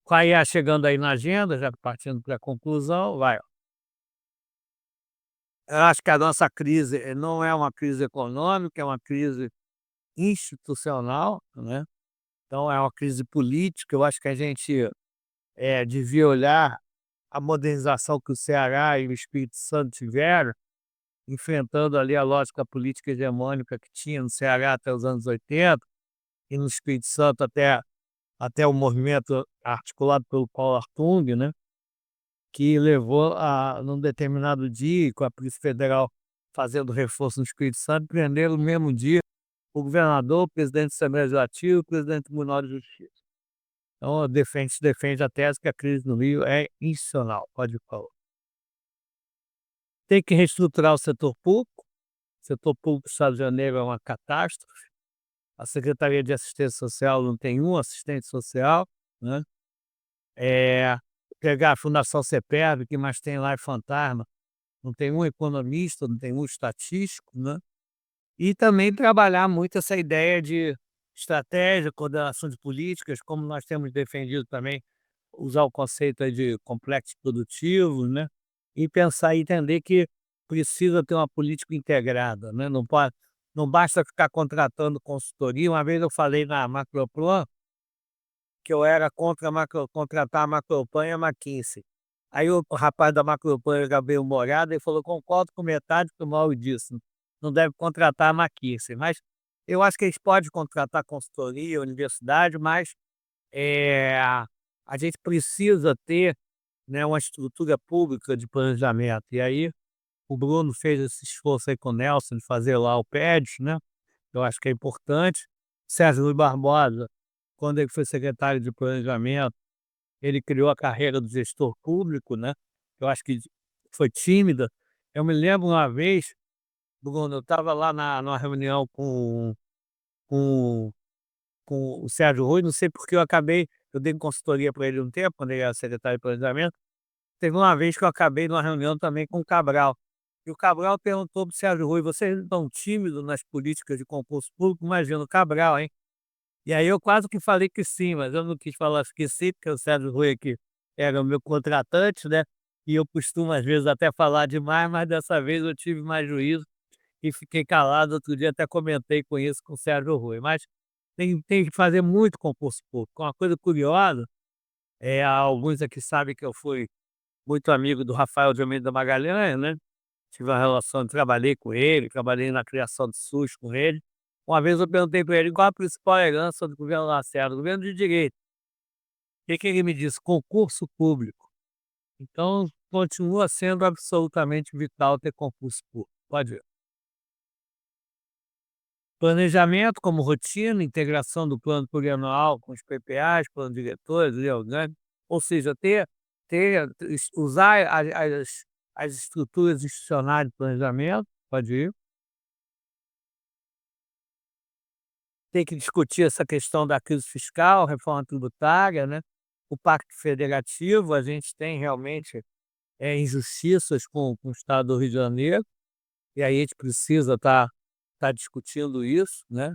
S4: Vai chegando aí na agenda, já partindo para a conclusão, vai. Eu acho que a nossa crise não é uma crise econômica, é uma crise institucional, né? Então é uma crise política. Eu acho que a gente devia olhar a modernização que o Ceará e o Espírito Santo tiveram, enfrentando ali a lógica política hegemônica que tinha no Ceará até os anos 80 e no Espírito Santo até o movimento articulado pelo Paulo Artung, né? Que levou a, num determinado dia, com a Polícia Federal fazendo reforço no Espírito Santo, prenderam no mesmo dia o governador, o presidente da Assembleia Legislativa e o presidente do Tribunal de Justiça. Então, defende a tese que a crise no Rio é institucional. Pode falar. Tem que reestruturar o setor público. O setor público do Estado de Janeiro é uma catástrofe. A Secretaria de Assistência Social não tem um assistente social, né? Pegar a Fundação CEPERV, que mais tem lá é fantasma, não tem um economista, não tem um estatístico, né? E também trabalhar muito essa ideia de estratégia, coordenação de políticas, como nós temos defendido também, usar o conceito aí de complexo produtivo, né? E pensar e entender que precisa ter uma política integrada, né? Não basta ficar contratando consultoria. Uma vez eu falei na Macroplan que eu era contra contratar a Macroplan e a McKinsey. Aí o rapaz da Macroplan era bem humorado e falou: concordo com metade do mal disso, não deve contratar a McKinsey. Mas eu acho que eles podem contratar consultoria, universidade, mas a gente precisa ter, né, uma estrutura pública de planejamento. E aí o Bruno fez esse esforço aí com o Nelson de fazer lá o PEDS, né? Eu acho que é importante. Sérgio Luiz Barbosa, quando ele foi secretário de Planejamento, ele criou a carreira do gestor público, né? Eu acho que foi tímida. Eu me lembro uma vez, Bruno, eu estava lá numa reunião com, com o Sérgio Rui, não sei porque eu dei consultoria para ele um tempo, quando ele era secretário de Planejamento. Teve uma vez que eu acabei numa reunião também com o Cabral. E o Cabral perguntou para o Sérgio Rui: vocês estão tímidos nas políticas de concurso público? Imagina o Cabral, hein? E aí eu quase que falei que sim, mas eu não quis falar que sim, porque o Sérgio Rui aqui era o meu contratante, né? E eu costumo às vezes até falar demais, mas dessa vez eu tive mais juízo e fiquei calado. Outro dia até comentei com isso com o Sérgio Rui. Mas tem que fazer muito concurso público. Uma coisa curiosa, alguns aqui sabem que eu fui muito amigo do Rafael de Almeida Magalhães, né, tive uma relação, trabalhei com ele, trabalhei na criação de SUS com ele. Uma vez eu perguntei para ele qual a principal herança do governo Lacerda, governo de direita. O que que ele me disse? Concurso público. Então, continua sendo absolutamente vital ter concurso público. Pode ver. Planejamento como rotina, integração do plano plurianual com os PPAs, plano diretor, lei orgânica, ou seja, usar as estruturas institucionais de planejamento, pode ir. Tem que discutir essa questão da crise fiscal, reforma tributária, né? O Pacto Federativo, a gente tem realmente injustiças com o Estado do Rio de Janeiro, e aí a gente precisa estar discutindo isso, né?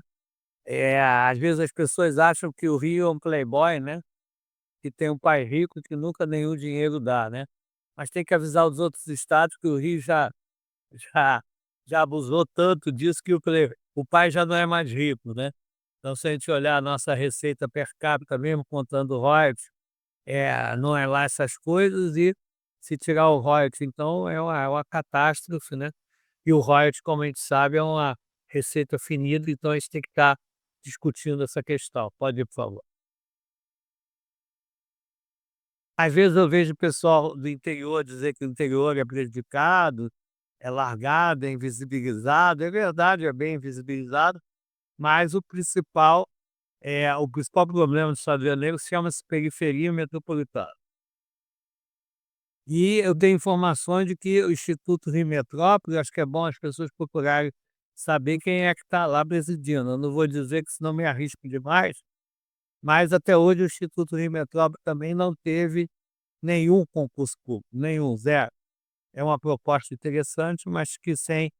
S4: Às vezes as pessoas acham que o Rio é um playboy, né? Que tem um pai rico que nunca nenhum dinheiro dá, né? Mas tem que avisar os outros estados que o Rio já, já abusou tanto disso que o pai já não é mais rico, né? Então, se a gente olhar a nossa receita per capita, mesmo contando royalties, não é lá essas coisas, e se tirar o royalties, então é uma catástrofe, né? E o royalties, como a gente sabe, é uma receita finita, então a gente tem que estar discutindo essa questão. Pode ir, por favor. Às vezes eu vejo o pessoal do interior dizer que o interior é prejudicado, é largado, é invisibilizado. É verdade, é bem invisibilizado, mas o principal problema do Estado do Rio de Janeiro chama-se periferia metropolitana. E eu tenho informações de que o Instituto Rio Metrópole, acho que é bom as pessoas procurarem saber quem é que está lá presidindo. Eu não vou dizer que senão me arrisco demais, mas até hoje o Instituto Rio Metrópole também não teve nenhum concurso público, nenhum, zero. É uma proposta interessante, mas que sem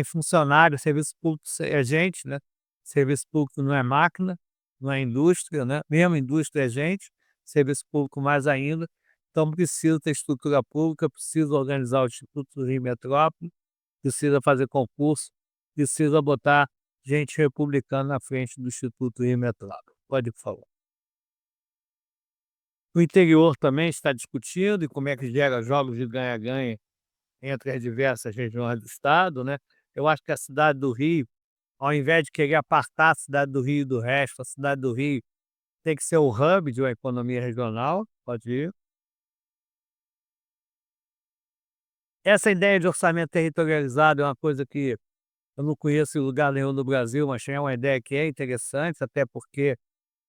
S4: funcionário, serviço público é gente, né? Serviço público não é máquina, não é indústria, né? Mesmo indústria é gente, serviço público mais ainda. Então precisa ter estrutura pública, precisa organizar o Instituto do Rio Metrópole, precisa fazer concurso, precisa botar gente republicana na frente do Instituto Rio Metrópole. Pode, por favor. O interior também está discutindo e como é que gera jogos de ganha-ganha entre as diversas regiões do estado, né. Eu acho que a cidade do Rio, ao invés de querer apartar a cidade do Rio do resto, a cidade do Rio tem que ser o hub de uma economia regional, pode ir. Essa ideia de orçamento territorializado é uma coisa que eu não conheço em lugar nenhum no Brasil, mas é uma ideia que é interessante, até porque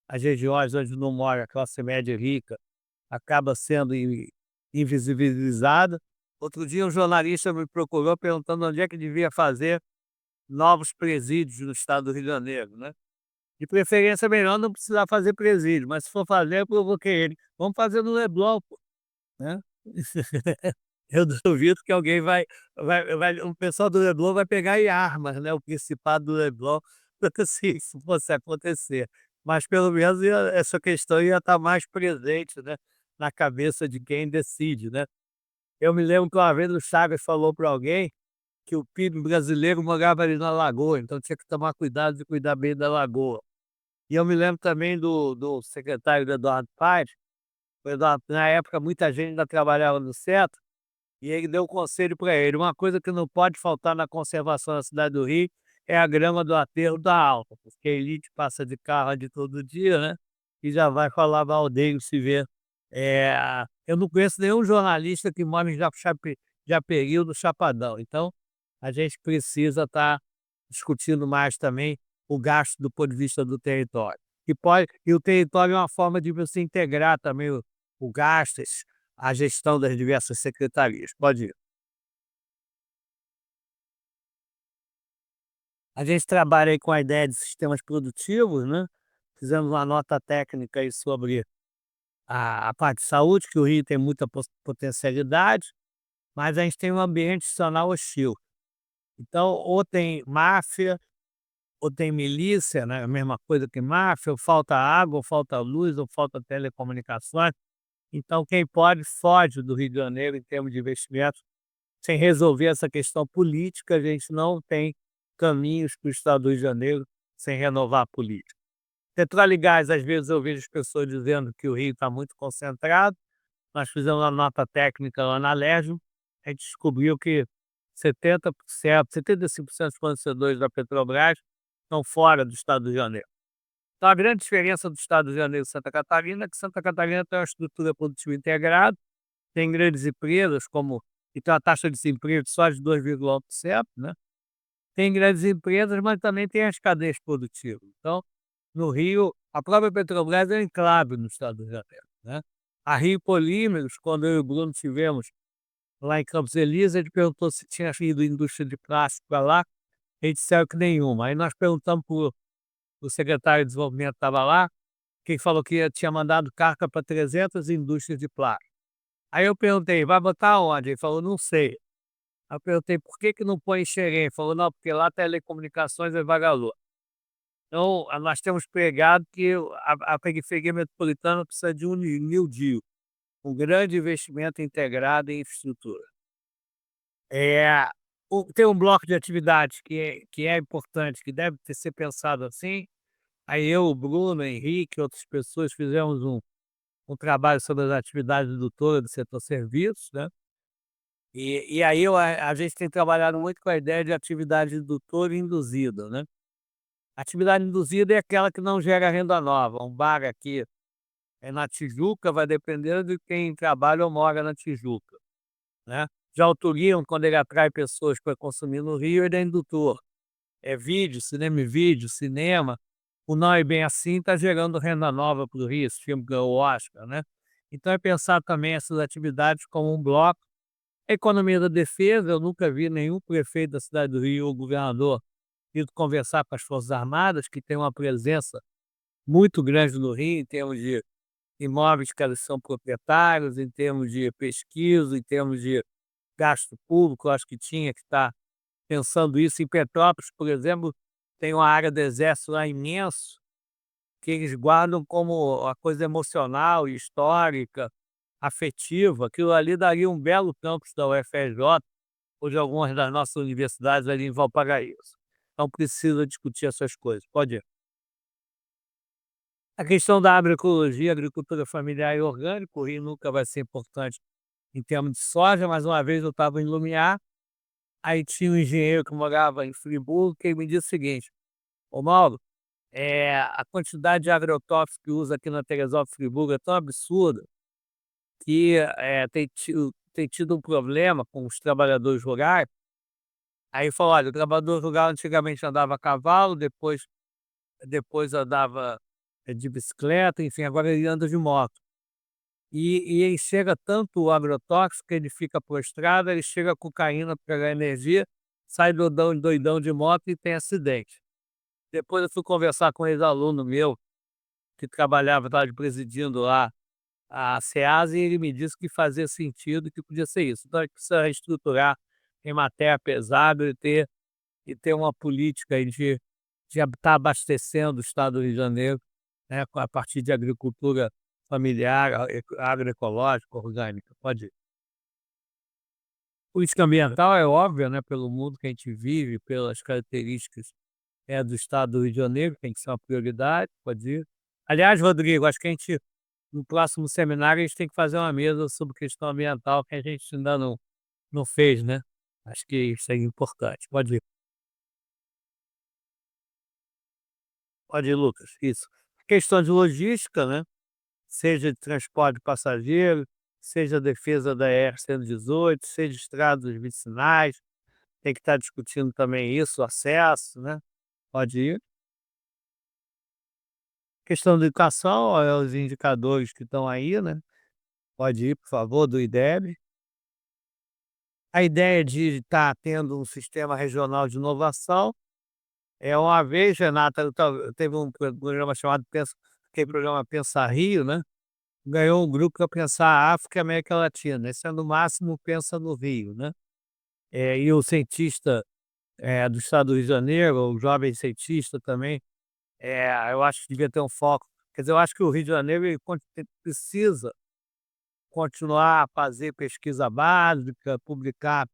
S4: as regiões onde não mora a classe média rica acaba sendo invisibilizada. Outro dia um jornalista me procurou perguntando onde é que devia fazer novos presídios no estado do Rio de Janeiro, né. De preferência melhor não precisar fazer presídio, mas se for fazer eu provoquei ele: "Vamos fazer no Leblon, pô", né. Eu duvido que alguém vai o pessoal do Leblon vai pegar em armas, né, o Principado do Leblon, se isso fosse acontecer. Mas pelo menos essa questão ia estar mais presente, né, na cabeça de quem decide, né. Eu me lembro que uma vez o Chagas falou para alguém que o PIB brasileiro morava ali na lagoa, então tinha que tomar cuidado de cuidar bem da lagoa. E eu me lembro também do secretário do Eduardo Paes, o Eduardo na época muita gente ainda trabalhava no centro, e ele deu um conselho para ele: "Uma coisa que não pode faltar na conservação da cidade do Rio é a grama do aterro da Alta, porque a elite passa de carro ali todo dia, né, e já vai falar mal dele se vê". Eu não conheço nenhum jornalista que mora em Japeri ou no Chapadão, então a gente precisa estar discutindo mais também o gasto do ponto de vista do território. E o território é uma forma de você integrar também o gastos, a gestão das diversas secretarias. Pode ir. A gente trabalha aí com a ideia de sistemas produtivos, né, fizemos uma nota técnica aí sobre a parte de saúde, que o Rio tem muita potencialidade, mas a gente tem um ambiente institucional hostil. Então, ou tem máfia, ou tem milícia, né, a mesma coisa que máfia, ou falta água, ou falta luz, ou falta telecomunicações. Então quem pode, foge do Rio de Janeiro em termos de investimentos. Sem resolver essa questão política, a gente não tem caminhos para o estado do Rio de Janeiro sem renovar a política. Petróleo e gás, às vezes eu vejo as pessoas dizendo que o Rio está muito concentrado. Nós fizemos uma nota técnica lá na Alerj, a gente descobriu que 70%, 75% dos fornecedores da Petrobras estão fora do estado do Rio de Janeiro. Então a grande diferença do estado do Rio de Janeiro e Santa Catarina é que Santa Catarina tem uma estrutura produtiva integrada, tem grandes empresas e tem uma taxa de desemprego só de 2,1%, né? Tem grandes empresas, mas também tem as cadeias produtivas. Então, no Rio, a própria Petrobras é um enclave no estado do Rio de Janeiro, né? A Rio Polímeros, quando eu e o Bruno tivemos lá em Campos Elíseos, ele perguntou se tinha ido indústria de plástico para lá, eles disseram que nenhuma. Aí nós perguntamos para o secretário de desenvolvimento que estava lá, que falou que tinha mandado carta para 300 indústrias de plástico. Aí eu perguntei, vai botar onde? Ele falou, não sei. Aí eu perguntei, por que que não põe em Xerém? Ele falou, não, porque lá telecomunicações é vagalume. Então, nós temos pregado que a periferia metropolitana precisa de um New Deal, um grande investimento integrado em infraestrutura. Tem um bloco de atividades que é importante, que deve ser pensado assim. Aí eu, o Bruno, o Henrique, outras pessoas fizemos um trabalho sobre as atividades indutoras do setor serviços, né? E aí a gente tem trabalhado muito com a ideia de atividade indutora e induzida, né? Atividade induzida é aquela que não gera renda nova. Um bar aqui na Tijuca vai depender de quem trabalha ou mora na Tijuca, né? Já o turismo, quando ele atrai pessoas para consumir no Rio, ele é indutor. É vídeo, cinema e vídeo, cinema. O Não É Bem Assim está gerando renda nova para o Rio, esse filme ganhou o Oscar, né? Então é pensar também essas atividades como um bloco. A economia da defesa, eu nunca vi nenhum prefeito da cidade do Rio ou governador ido conversar com as Forças Armadas, que tem uma presença muito grande no Rio, em termos de imóveis que eles são proprietários, em termos de pesquisa, em termos de gasto público. Eu acho que tinha que estar pensando isso. Em Petrópolis, por exemplo, tem uma área do exército lá imenso, que eles guardam como uma coisa emocional e histórica, afetiva. Aquilo ali daria um belo campus da UFRJ ou de algumas das nossas universidades ali em Valparaíso. Então precisa discutir essas coisas. Pode ir. A questão da agroecologia, agricultura familiar e orgânica, o Rio nunca vai ser importante em termos de soja. Mais uma vez eu estava em Lumiar, aí tinha um engenheiro que morava em Friburgo, que ele me disse o seguinte: ô Mauro, a quantidade de agrotóxicos que usa aqui na Teresópolis Friburgo é tão absurda que tem tido um problema com os trabalhadores rurais. Aí ele falou: olha, o trabalhador rural antigamente andava a cavalo, depois andava de bicicleta, enfim, agora ele anda de moto. E ele chega tanto o agrotóxico que ele fica prostrado, ele chega a cocaína para pegar energia, sai doidão, doidão de moto e tem acidente. Depois eu fui conversar com um ex-aluno meu, que trabalhava, estava presidindo lá a SEASA, e ele me disse que fazia sentido, que podia ser isso. Então a gente precisa reestruturar em matéria pesada e ter uma política aí de estar abastecendo o estado do Rio de Janeiro, né, a partir de agricultura familiar, agroecológica, orgânica. Pode ir. Política ambiental é óbvia, né, pelo mundo que a gente vive, pelas características do estado do Rio de Janeiro, tem que ser uma prioridade. Pode ir. Aliás, Rodrigo, acho que no próximo seminário a gente tem que fazer uma mesa sobre questão ambiental, que a gente ainda não fez, né? Acho que isso é importante. Pode ir. Pode ir, Lucas. Isso. Questão de logística, né? Seja de transporte de passageiro, seja a defesa da ER-118, seja estradas vicinais. Tem que estar discutindo também isso, o acesso, né? Pode ir. Questão da educação, olha os indicadores que estão aí, né? Pode ir, por favor, do IDEB. A ideia de estar tendo um sistema regional de inovação. Uma vez, Renata, teve um programa chamado aquele programa Pensa Rio, né? Ganhou um grupo para pensar a África e a América Latina. Esse é no máximo Pensa no Rio, né? E o cientista do estado do Rio de Janeiro, o jovem cientista também, eu acho que devia ter um foco. Quer dizer, eu acho que o Rio de Janeiro ele precisa continuar a fazer pesquisa básica, publicar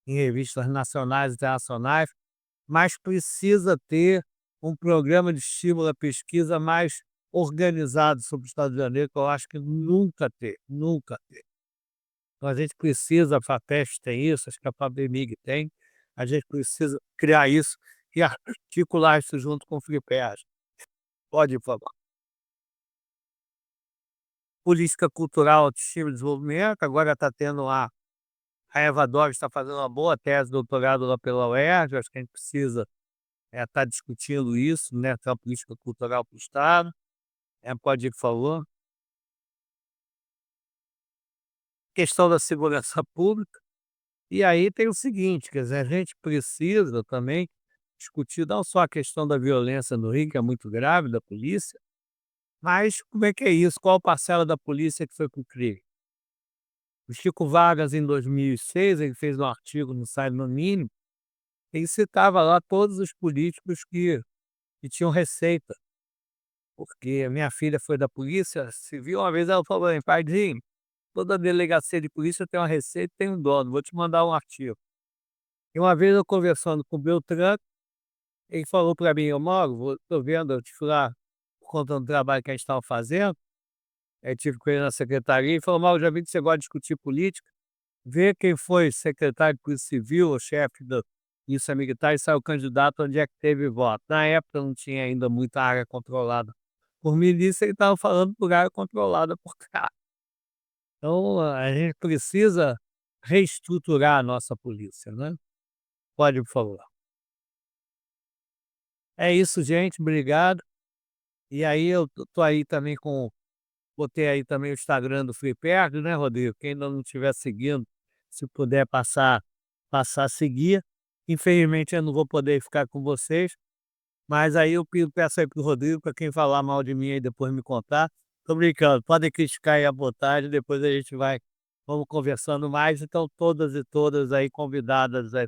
S4: em revistas nacionais e internacionais, mas precisa ter um programa de estímulo à pesquisa mais organizado sobre o Estado do Rio de Janeiro, que eu acho que nunca teve, nunca teve. Então a gente precisa, a FAPESP tem isso, acho que a FABEMIG tem, a gente precisa criar isso e articular isso junto com o FRIPEAS. Pode, por favor. Política cultural, autoestima e desenvolvimento, agora está tendo lá, a Eva Dove está fazendo uma boa tese de doutorado lá pela UERJ, acho que a gente precisa estar discutindo isso, né, que é uma política cultural para o Estado. Pode ir, por favor. Questão da segurança pública. E aí tem o seguinte, quer dizer, a gente precisa também discutir não só a questão da violência no Rio, que é muito grave, da polícia, mas como é que é isso? Qual parcela da polícia que foi para o crime? O Chico Vargas, em 2006, ele fez um artigo no site No Mínimo, ele citava lá todos os políticos que tinham receita, porque a minha filha foi da polícia civil, uma vez ela falou: "Hein, Pardinho, toda delegacia de polícia tem uma receita e tem um dono, vou te mandar um artigo". E uma vez eu conversando com o Beltrán, ele falou para mim: "Ô Mauro, estou vendo, eu tive lá por conta do trabalho que a gente estava fazendo, aí tive com ele na secretaria, e falou: Mauro, já vi que você gosta de discutir política, vê quem foi secretário de Polícia Civil ou chefe da Polícia Militar e saiu candidato onde é que teve voto". Na época não tinha ainda muita área controlada por milícia, ele estava falando por área controlada por cara. Então a gente precisa reestruturar a nossa polícia, né. Pode, por favor. É isso, gente, obrigado. E aí eu tô aí também botei aí também o Instagram do FreePerto, né, Rodrigo? Quem ainda não estiver seguindo, se puder passar a seguir. Infelizmente eu não vou poder ficar com vocês, mas aí eu peço aí pro Rodrigo, para quem falar mal de mim aí depois me contar. Tô brincando, podem criticar aí à vontade, depois a gente vamos conversando mais. Então todas e todas aí convidadas aí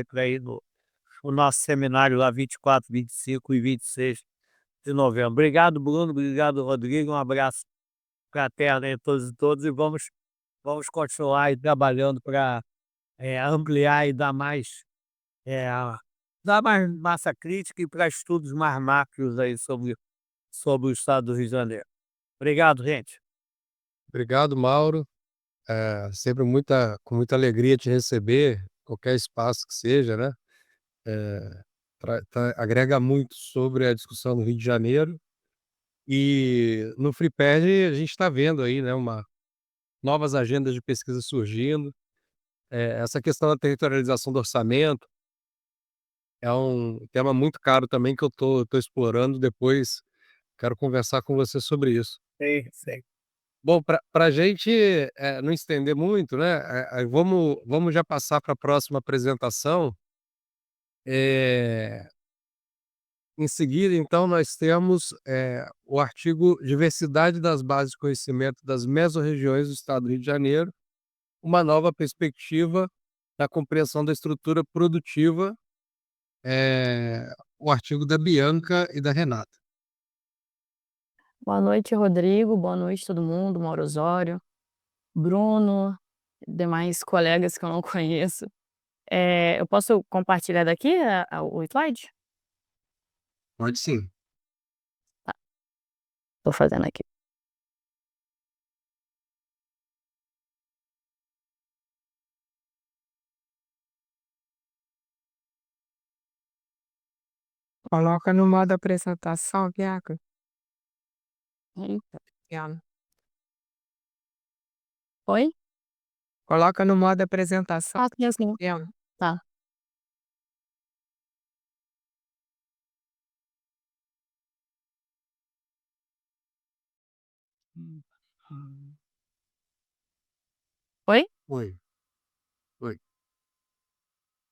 S4: para ir no o nosso seminário lá 24, 25 e 26 de novembro. Obrigado, Bruno, obrigado, Rodrigo, um abraço fraterno aí a todos e todas, e vamos continuar aí trabalhando para ampliar e eh, dar mais massa crítica e para estudos mais macros aí sobre o estado do Rio de Janeiro. Obrigado, gente.
S1: Obrigado, Mauro. Sempre com muita alegria te receber, qualquer espaço que seja, né? Agrega muito sobre a discussão do Rio de Janeiro. E no FreePad a gente está vendo aí, né, novas agendas de pesquisa surgindo. Essa questão da territorialização do orçamento é um tema muito caro também que eu tô explorando. Depois quero conversar com você sobre isso.
S4: Sei, sei.
S1: Bom, para a gente, não estender muito, né, vamos já passar para a próxima apresentação. Eh, Em seguida, então, nós temos, o artigo "Diversidade das bases de conhecimento das mesorregiões do Estado do Rio de Janeiro, uma nova perspectiva na compreensão da estrutura produtiva", o artigo da Bianca e da Renata.
S2: Boa noite, Rodrigo. Boa noite, todo mundo. Mauro Osório, Bruno, demais colegas que eu não conheço. Eu posso compartilhar daqui o slide?
S1: Pode sim.
S2: Tô fazendo aqui.
S5: Coloca no modo apresentação, Bianca.
S2: Eita.
S5: Bianca.
S2: Oi?
S5: Coloca no modo apresentação,
S2: Sim, assim.
S5: Bianca.
S2: Tá. Oi?
S1: Oi, oi.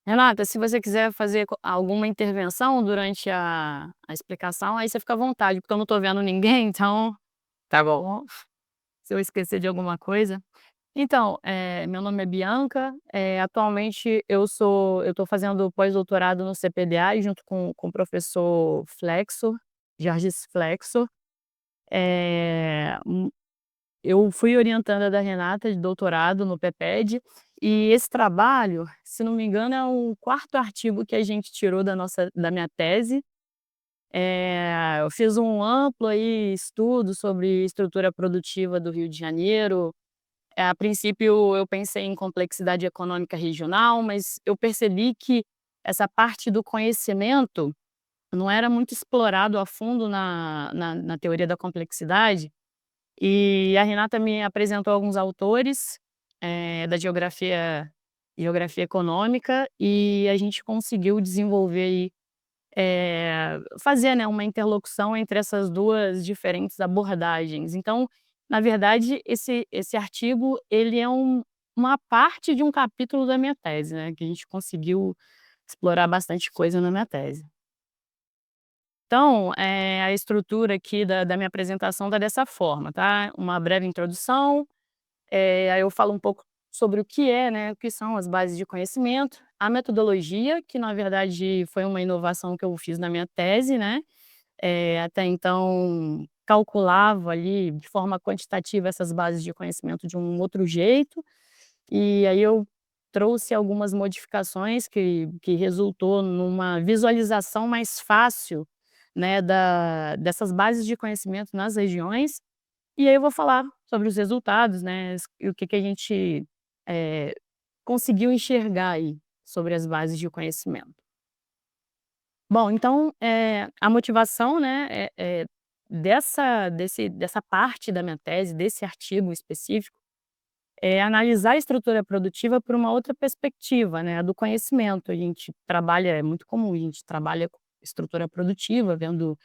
S2: Renata, se você quiser fazer alguma intervenção durante a explicação, aí você fica à vontade, porque eu não tô vendo ninguém, então
S5: Tá bom.
S2: se eu esquecer de alguma coisa. Então, meu nome é Bianca, atualmente eu tô fazendo pós-doutorado no CPDA junto com o professor Flexo, Jorges Flexo. Eu fui orientanda da Renata de doutorado no PPED, e esse trabalho, se não me engano, é o quarto artigo que a gente tirou da minha tese, Eu fiz um amplo aí estudo sobre estrutura produtiva do Rio de Janeiro. A princípio eu pensei em complexidade econômica regional, mas eu percebi que essa parte do conhecimento não era muito explorado a fundo na teoria da complexidade, e a Renata me apresentou alguns autores, da geografia econômica, e a gente conseguiu desenvolver aí, fazer, né, uma interlocução entre essas 2 diferentes abordagens. Então, na verdade, esse artigo, ele é uma parte de um capítulo da minha tese, né, que a gente conseguiu explorar bastante coisa na minha tese. Então, a estrutura aqui da minha apresentação tá dessa forma, tá? Uma breve introdução, aí eu falo um pouco sobre o que é, né, o que são as bases de conhecimento, a metodologia, que na verdade foi uma inovação que eu fiz na minha tese, né, até então calculava ali de forma quantitativa essas bases de conhecimento de um outro jeito, e aí eu trouxe algumas modificações que resultou numa visualização mais fácil, né, dessas bases de conhecimento nas regiões, e aí eu vou falar sobre os resultados, né, e o que que a gente, eh, conseguiu enxergar aí sobre as bases de conhecimento. Bom, então, a motivação, né, dessa parte da minha tese, desse artigo específico, é analisar a estrutura produtiva por uma outra perspectiva, né, a do conhecimento. A gente trabalha é muito comum, a gente trabalha com estrutura produtiva, vendo,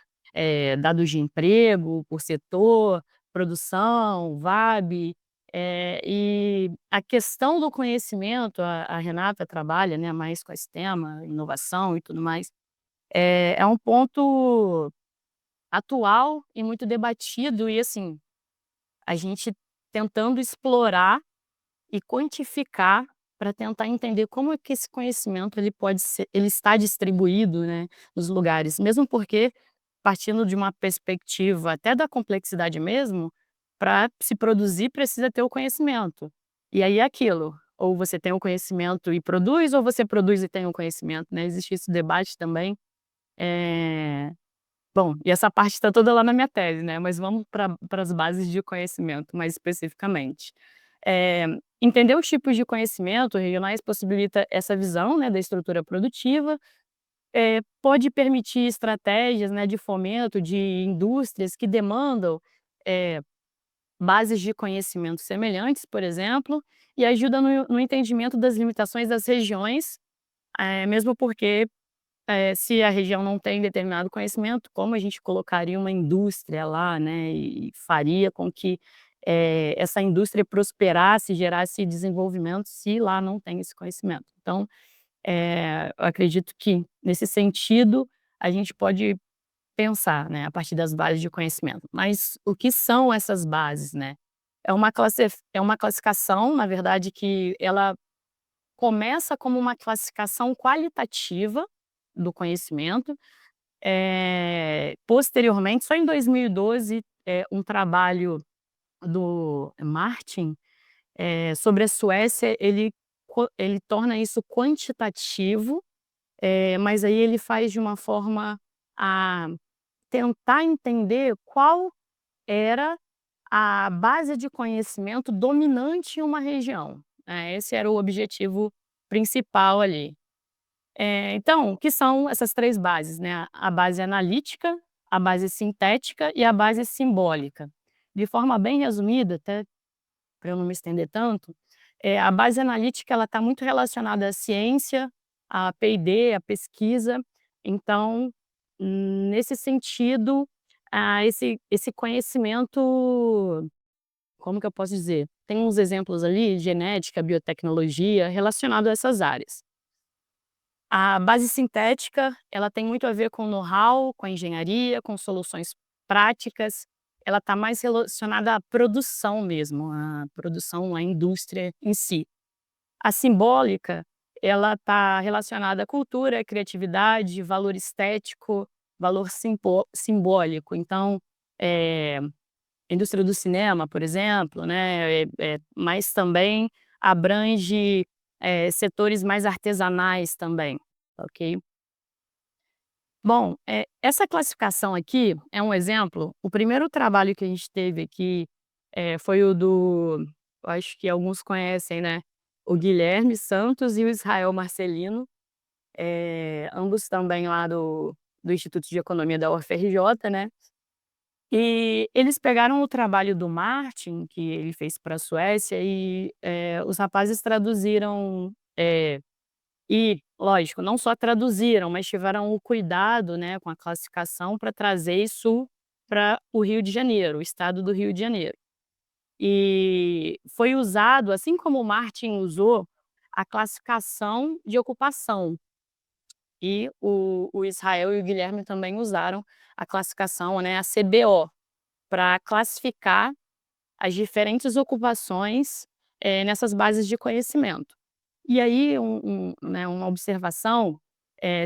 S2: dados de emprego por setor, produção, VAB, e a questão do conhecimento, a Renata trabalha, né, mais com esse tema, inovação e tudo mais, é um ponto atual e muito debatido e, assim, a gente tentando explorar e quantificar para tentar entender como é que esse conhecimento ele está distribuído, né, nos lugares. Mesmo porque, partindo de uma perspectiva até da complexidade mesmo, para se produzir precisa ter o conhecimento. E aí é aquilo, ou você tem o conhecimento e produz, ou você produz e tem o conhecimento, né, existe esse debate também. Eh, Bom, e essa parte está toda lá na minha tese, né, mas vamos para as bases de conhecimento mais especificamente. Eh, Entender os tipos de conhecimento regionais possibilita essa visão, né, da estrutura produtiva, pode permitir estratégias, né, de fomento de indústrias que demandam, eh, bases de conhecimento semelhantes, por exemplo, e ajuda no entendimento das limitações das regiões, mesmo porque se a região não tem determinado conhecimento, como a gente colocaria uma indústria lá, né, e faria com que, essa indústria prosperasse, gerasse desenvolvimento, se lá não tem esse conhecimento. Então, eu acredito que, nesse sentido, a gente pode pensar, né, a partir das bases de conhecimento. Mas o que são essas bases, né? É uma classificação, na verdade, que ela começa como uma classificação qualitativa do conhecimento. Posteriormente, só em 2012, um trabalho do Martin, sobre a Suécia, ele torna isso quantitativo, mas aí ele faz de uma forma a tentar entender qual era a base de conhecimento dominante em uma região. Esse era o objetivo principal ali. Então, o que são essas 3 bases, né? A base analítica, a base sintética e a base simbólica. De forma bem resumida, até para eu não me estender tanto, a base analítica ela está muito relacionada à ciência, à P&D, à pesquisa. Então, nesse sentido, esse conhecimento, como que eu posso dizer? Tem uns exemplos ali, genética, biotecnologia, relacionado a essas áreas. A base sintética, ela tem muito a ver com know-how, com a engenharia, com soluções práticas. Ela está mais relacionada à produção mesmo, à produção, à indústria em si. A simbólica, ela está relacionada à cultura, criatividade, valor estético, valor simbólico. Então, a indústria do cinema, por exemplo, né, mas também abrange, setores mais artesanais também, ok? Bom, essa classificação aqui é um exemplo. O primeiro trabalho que a gente teve aqui, foi o do eu acho que alguns conhecem, né, o Guilherme Santos e o Israel Marcelino, ambos também lá do Instituto de Economia da UFRJ, né. E eles pegaram o trabalho do Martin, que ele fez para a Suécia, e, os rapazes traduziram, e, lógico, não só traduziram, mas tiveram o cuidado, né, com a classificação para trazer isso para o Rio de Janeiro, o estado do Rio de Janeiro. E foi usado, assim como o Martin usou, a classificação de ocupação, e o Israel e o Guilherme também usaram a classificação, né, a CBO, para classificar as diferentes ocupações, nessas bases de conhecimento. E aí né, uma observação,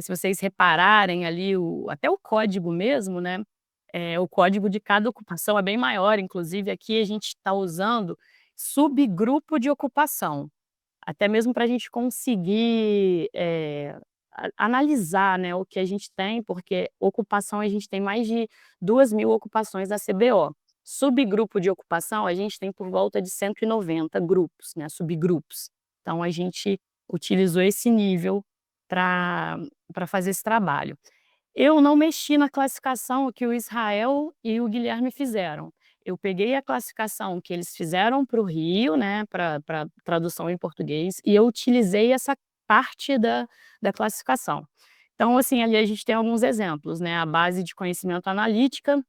S2: se vocês repararem ali até o código mesmo, né, o código de cada ocupação é bem maior, inclusive aqui a gente está usando subgrupo de ocupação, até mesmo para a gente conseguir, analisar, né, o que a gente tem, porque ocupação a gente tem mais de 2.000 ocupações da CBO. Subgrupo de ocupação a gente tem por volta de 190 grupos, né, subgrupos. Então a gente utilizou esse nível para fazer esse trabalho. Eu não mexi na classificação que o Israel e o Guilherme fizeram. Eu peguei a classificação que eles fizeram para o Rio, né, para tradução em português, e eu utilizei essa parte da classificação. Então, assim, ali a gente tem alguns exemplos, né, a base de conhecimento analítica,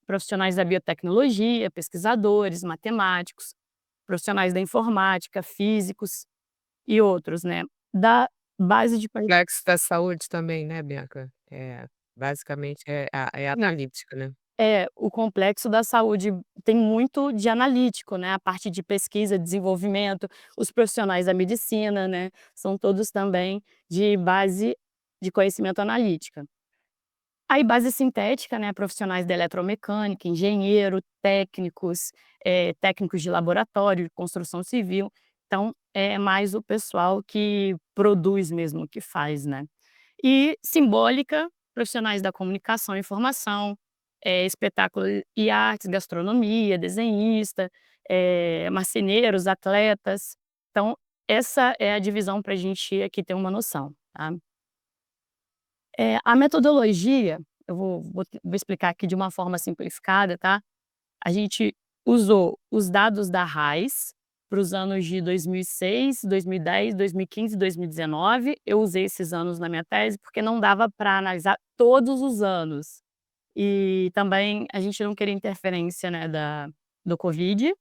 S2: profissionais da biotecnologia, pesquisadores, matemáticos, profissionais da informática, físicos e outros, né. Da base de conhe
S5: Complexo da saúde também, né, Bianca? Basicamente é analítica, né?
S2: o complexo da saúde tem muito de analítico, né, a parte de pesquisa, desenvolvimento, os profissionais da medicina, né, são todos também de base de conhecimento analítica. Aí base sintética, né, profissionais da eletromecânica, engenheiro, técnicos, técnicos de laboratório, de construção civil, então é mais o pessoal que produz mesmo, que faz, né. E simbólica, profissionais da comunicação e informação, espetáculo e artes, gastronomia, desenhista, marceneiros, atletas. Então, essa é a divisão para a gente aqui ter uma noção, tá. A metodologia, eu vou explicar aqui de uma forma simplificada, tá. A gente usou os dados da RAIS para os anos de 2006, 2010, 2015 e 2019. Eu usei esses anos na minha tese, porque não dava para analisar todos os anos. E também a gente não queria interferência, né, do Covid,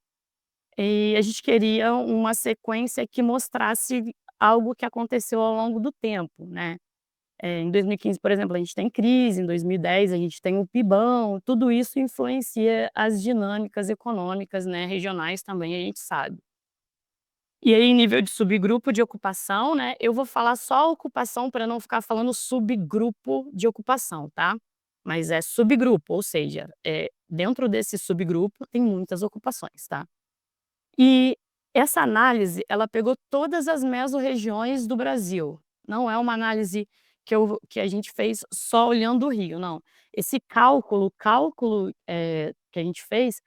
S2: e a gente queria uma sequência que mostrasse algo que aconteceu ao longo do tempo, né. Em 2015, por exemplo, a gente tem crise, em 2010 a gente tem o PIBão, tudo isso influencia as dinâmicas econômicas, né, regionais também, a gente sabe. E aí, em nível de subgrupo de ocupação, né, eu vou falar só ocupação para não ficar falando subgrupo de ocupação, tá. Mas é subgrupo, ou seja, dentro desse subgrupo tem muitas ocupações, tá. E essa análise, ela pegou todas as mesorregiões do Brasil, não é uma análise que a gente fez só olhando o Rio, não. Esse cálculo, que a gente fez,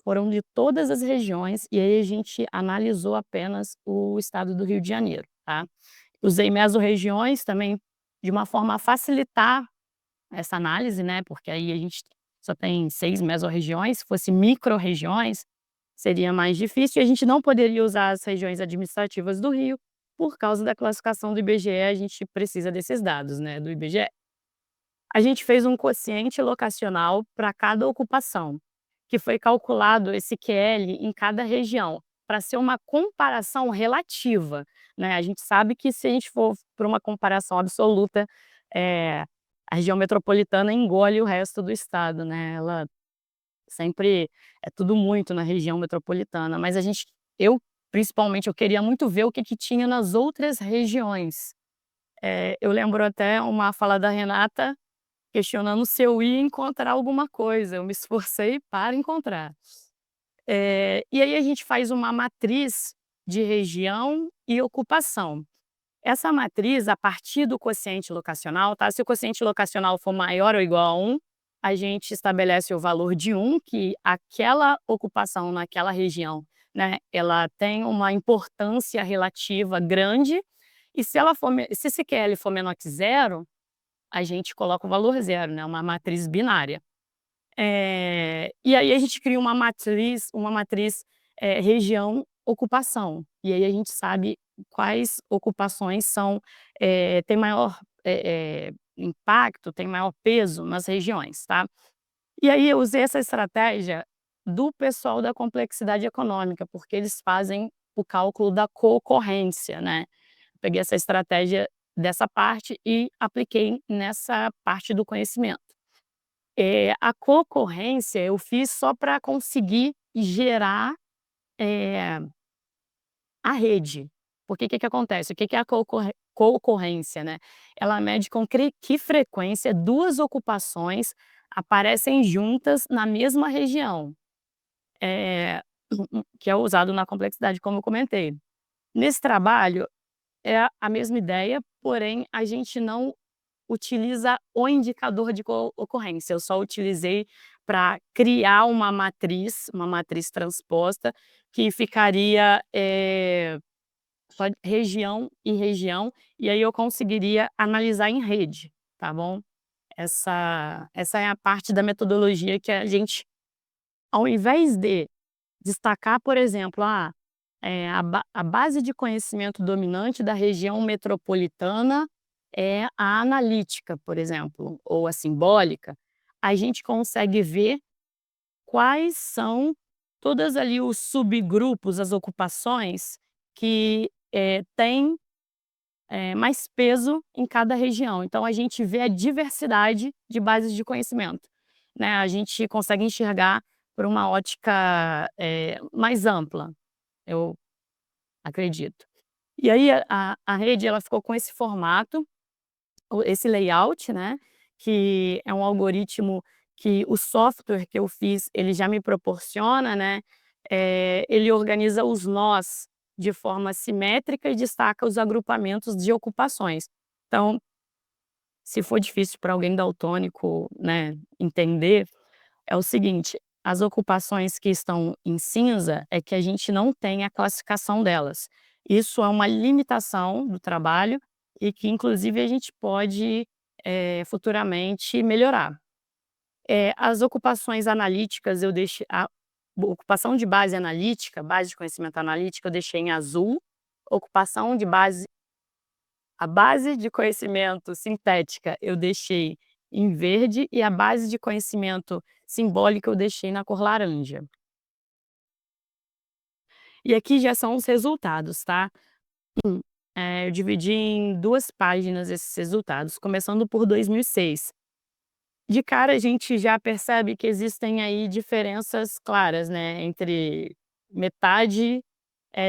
S2: foram de todas as regiões, e aí a gente analisou apenas o estado do Rio de Janeiro, tá. Usei mesorregiões também de uma forma a facilitar essa análise, né, porque aí a gente só tem 6 mesorregiões, se fosse microrregiões, seria mais difícil e a gente não poderia usar as regiões administrativas do Rio, por causa da classificação do IBGE, a gente precisa desses dados, né, do IBGE. A gente fez um quociente locacional para cada ocupação, que foi calculado esse QL em cada região, para ser uma comparação relativa, né. A gente sabe que se a gente for para uma comparação absoluta, eh, a região metropolitana engole o resto do estado, né, ela sempre é tudo muito na região metropolitana, mas eu, principalmente, eu queria muito ver o que que tinha nas outras regiões. Eu lembro até uma fala da Renata questionando se eu ia encontrar alguma coisa, eu me esforcei para encontrar. E aí a gente faz uma matriz de região e ocupação. Essa matriz, a partir do quociente locacional, tá? Se o quociente locacional for maior ou igual a 1, a gente estabelece o valor de 1, que aquela ocupação naquela região, né, ela tem uma importância relativa grande, e se ela for se esse QL for menor que 0, a gente coloca o valor 0, né, uma matriz binária. E aí a gente cria uma matriz, região ocupação, e aí a gente sabe quais ocupações têm maior, impacto, têm maior peso nas regiões, tá. E aí eu usei essa estratégia do pessoal da complexidade econômica, porque eles fazem o cálculo da concorrência, né. Peguei essa estratégia dessa parte e apliquei nessa parte do conhecimento. A concorrência eu fiz só para conseguir gerar, eh, a rede. Porque o que que acontece? O que que é a concorrência, né? Ela mede com que frequência 2 ocupações aparecem juntas na mesma região, eh, que é usado na complexidade, como eu comentei. Nesse trabalho, é a mesma ideia, porém a gente não utiliza o indicador de ocorrência, eu só utilizei para criar uma matriz transposta, que ficaria, só região em região, e aí eu conseguiria analisar em rede, tá bom? Essa é a parte da metodologia que a gente, ao invés de destacar, por exemplo, a base de conhecimento dominante da região metropolitana é a analítica, por exemplo, ou a simbólica, a gente consegue ver quais são todas ali os subgrupos, as ocupações que, têm, mais peso em cada região. Então a gente vê a diversidade de bases de conhecimento, né, a gente consegue enxergar por uma ótica, mais ampla, eu acredito. E aí a rede ela ficou com esse formato, esse layout, né, que é um algoritmo que o software que eu fiz, ele já me proporciona, né, ele organiza os nós de forma simétrica e destaca os agrupamentos de ocupações. Então, se for difícil para alguém daltônico, né, entender, é o seguinte: as ocupações que estão em cinza é que a gente não tem a classificação delas. Isso é uma limitação do trabalho e que inclusive a gente pode, futuramente melhorar. As ocupações analíticas eu deixei a ocupação de base analítica, base de conhecimento analítica, eu deixei em azul, ocupação de base a base de conhecimento sintética eu deixei em verde e a base de conhecimento simbólica eu deixei na cor laranja. E aqui já são os resultados, tá? Eu dividi em 2 páginas esses resultados, começando por 2006. De cara a gente já percebe que existem aí diferenças claras, né, entre metade,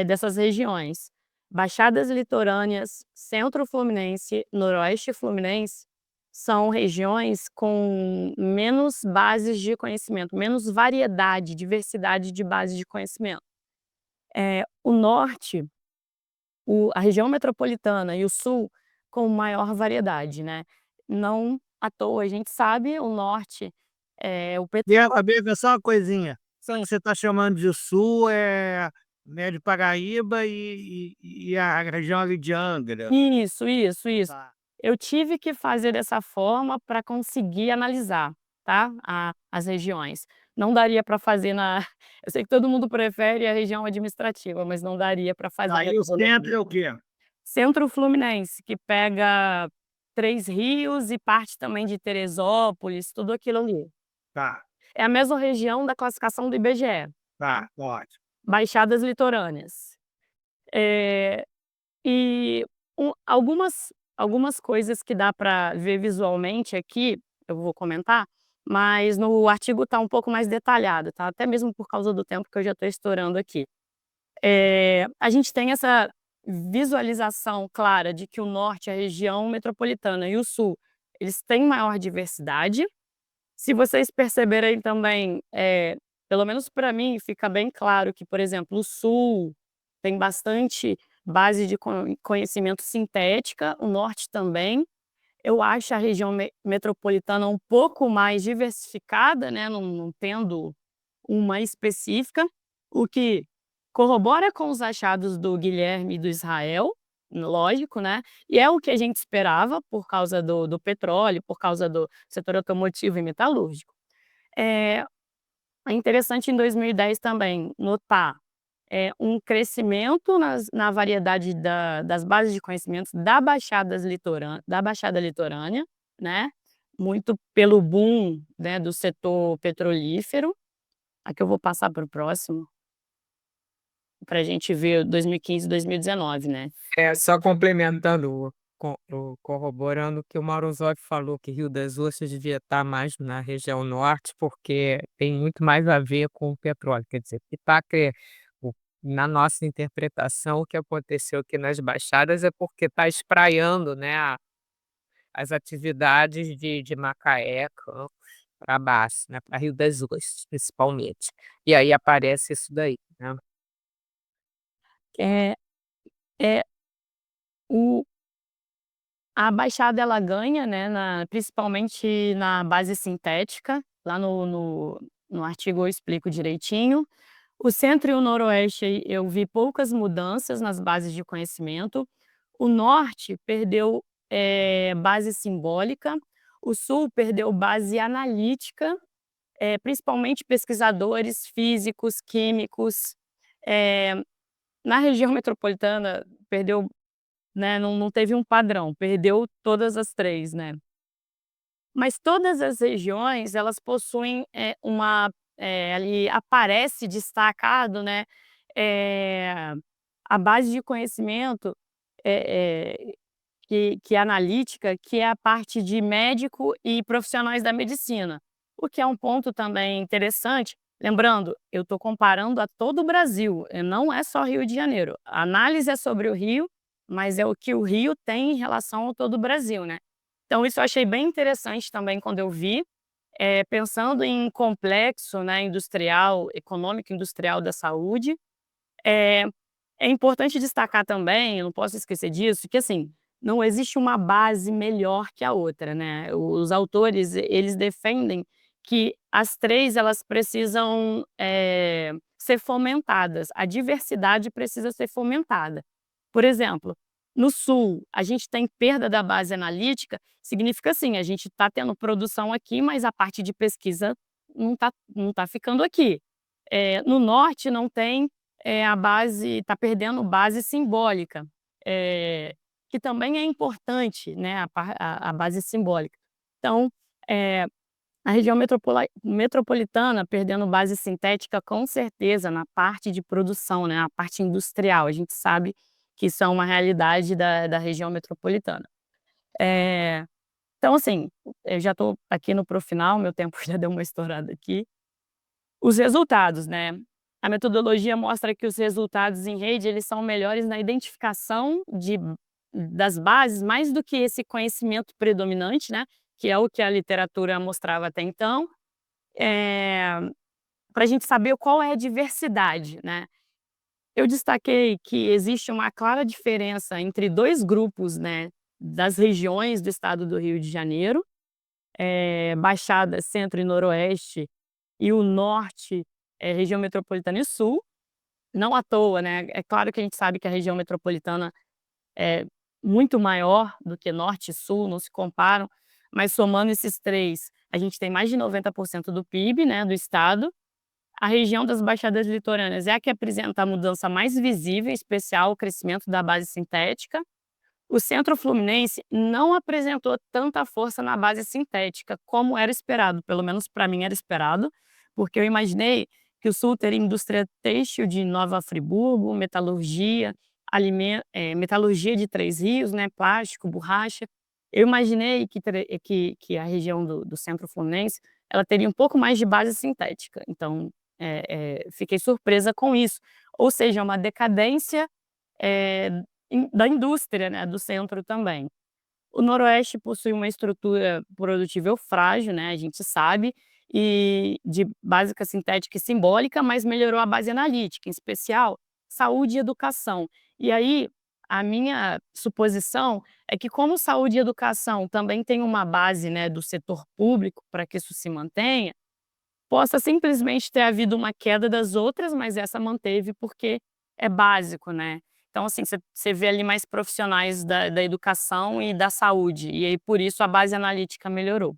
S2: dessas regiões. Baixadas litorâneas, centro fluminense, noroeste fluminense, são regiões com menos bases de conhecimento, menos variedade, diversidade de bases de conhecimento. O norte, a região metropolitana e o sul com maior variedade, né. Não à toa, a gente sabe, o norte, o
S4: E amiga, só uma coisinha, você está chamando de sul, né, de Paraíba e a região ali de Angra.
S2: Isso, isso, isso.
S4: Tá.
S2: Eu tive que fazer dessa forma para conseguir analisar, tá, as regiões. Não daria para fazer na eu sei que todo mundo prefere a região administrativa, mas não daria para fazer
S4: Aí o centro é o quê?
S2: Centro Fluminense, que pega Três Rios e parte também de Teresópolis, tudo aquilo ali.
S4: Tá,
S2: É a mesma região da classificação do IBGE,
S4: tá, ótimo.
S2: Baixadas Litorâneas. E algumas coisas que dá para ver visualmente aqui, eu vou comentar, mas no artigo está um pouco mais detalhado, tá, até mesmo por causa do tempo que eu já estou estourando aqui. A gente tem essa visualização clara de que o norte é a região metropolitana e o sul, eles têm maior diversidade. Se vocês perceberem também, pelo menos para mim, fica bem claro que, por exemplo, o sul tem bastante base de conhecimento sintética, o norte também. Eu acho a região metropolitana um pouco mais diversificada, né, não tendo uma específica, o que corrobora com os achados do Guilherme e do Israel, lógico, né, e é o que a gente esperava por causa do petróleo, por causa do setor automotivo e metalúrgico. É interessante em 2010 também notar um crescimento na variedade das bases de conhecimentos da Baixada Litorânea, né, muito pelo boom, né, do setor petrolífero. Aqui eu vou passar para o próximo, para a gente ver 2015 e 2019, né.
S5: Só complementando, corroborando o que o Morozov falou, que Rio das Ostras devia estar mais na região norte, porque tem muito mais a ver com o petróleo, quer dizer, Pitaca na nossa interpretação, o que aconteceu aqui nas Baixadas é porque está espraiando, né, as atividades de Macaé, Campos, para baixo, né, para Rio das Ostras, principalmente. E aí aparece isso daí, né.
S2: É é o A Baixada ela ganha, né, principalmente na base sintética, lá no artigo eu explico direitinho. O centro e o noroeste eu vi poucas mudanças nas bases de conhecimento. O norte perdeu, base simbólica, o sul perdeu base analítica, principalmente pesquisadores físicos, químicos. Eh, Na região metropolitana perdeu, né, não teve um padrão, perdeu todas as 3, né. Mas todas as regiões elas possuem, ali aparece destacado, né, eh, a base de conhecimento, que é analítica, que é a parte de médico e profissionais da medicina, o que é um ponto também interessante. Lembrando, eu estou comparando a todo o Brasil, não é só Rio de Janeiro. A análise é sobre o Rio, mas é o que o Rio tem em relação a todo o Brasil, né. Então isso eu achei bem interessante também quando eu vi, pensando em complexo, né, industrial, econômico industrial da saúde. É é importante destacar também, eu não posso esquecer disso, que assim, não existe uma base melhor que a outra, né. Os autores, eles defendem que as 3 elas precisam, ser fomentadas, a diversidade precisa ser fomentada. Por exemplo, no sul, a gente tem perda da base analítica, significa assim, a gente está tendo produção aqui, mas a parte de pesquisa não tá ficando aqui. No norte não tem, a base está perdendo base simbólica, que também é importante, né, a base simbólica. Então, eh, a região metropolitana perdendo base sintética, com certeza, na parte de produção, né, a parte industrial, a gente sabe que isso é uma realidade da região metropolitana. Eh, então assim, eu já estou aqui para o final, meu tempo já deu uma estourada aqui. Os resultados, né. A metodologia mostra que os resultados em rede, eles são melhores na identificação das bases, mais do que esse conhecimento predominante, né, que é o que a literatura mostrava até então, para a gente saber qual é a diversidade, né. Eu destaquei que existe uma clara diferença entre 2 grupos, né, das regiões do estado do Rio de Janeiro, Baixada, Centro e Noroeste, e o Norte, região metropolitana e Sul. Não à toa, né, é claro que a gente sabe que a região metropolitana é muito maior do que Norte e Sul, não se comparam, mas somando esses 3, a gente tem mais de 90% do PIB, né, do estado. A região das Baixadas Litorâneas é a que apresenta a mudança mais visível, em especial o crescimento da base sintética. O Centro Fluminense não apresentou tanta força na base sintética como era esperado, pelo menos para mim era esperado, porque eu imaginei que o Sul teria indústria têxtil de Nova Friburgo, metalurgia, metalurgia de Três Rios, né, plástico, borracha. Eu imaginei que a região do Centro Fluminense ela teria um pouco mais de base sintética, então fiquei surpresa com isso. Ou seja, uma decadência, da indústria, né, do centro também. O noroeste possui uma estrutura produtiva frágil, né, a gente sabe, e de básica sintética e simbólica, mas melhorou a base analítica, em especial saúde e educação. E aí, a minha suposição é que como saúde e educação também tem uma base, né, do setor público para que isso se mantenha, possa simplesmente ter havido uma queda das outras, mas essa manteve porque é básico, né. Então, assim, você vê ali mais profissionais da educação e da saúde, e aí por isso a base analítica melhorou.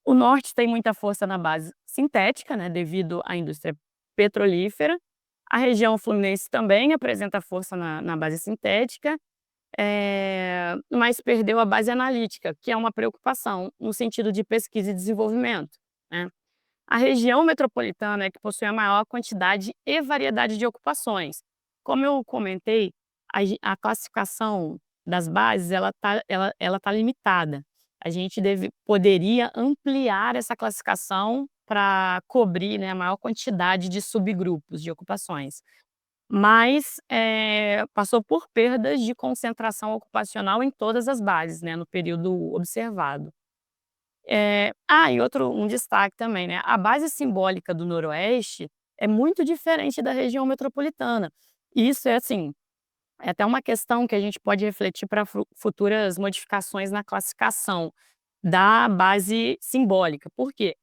S2: O norte tem muita força na base sintética, né, devido à indústria petrolífera. A região fluminense também apresenta força na base sintética, mas perdeu a base analítica, que é uma preocupação no sentido de pesquisa e desenvolvimento, né. A região metropolitana é que possui a maior quantidade e variedade de ocupações. Como eu comentei, a classificação das bases ela tá limitada. A gente poderia ampliar essa classificação para cobrir, né, a maior quantidade de subgrupos de ocupações. Mas, passou por perdas de concentração ocupacional em todas as bases, né, no período observado. E outro um destaque também, né, a base simbólica do noroeste é muito diferente da região metropolitana. E isso é, assim, é até uma questão que a gente pode refletir para futuras modificações na classificação da base simbólica. Por quê?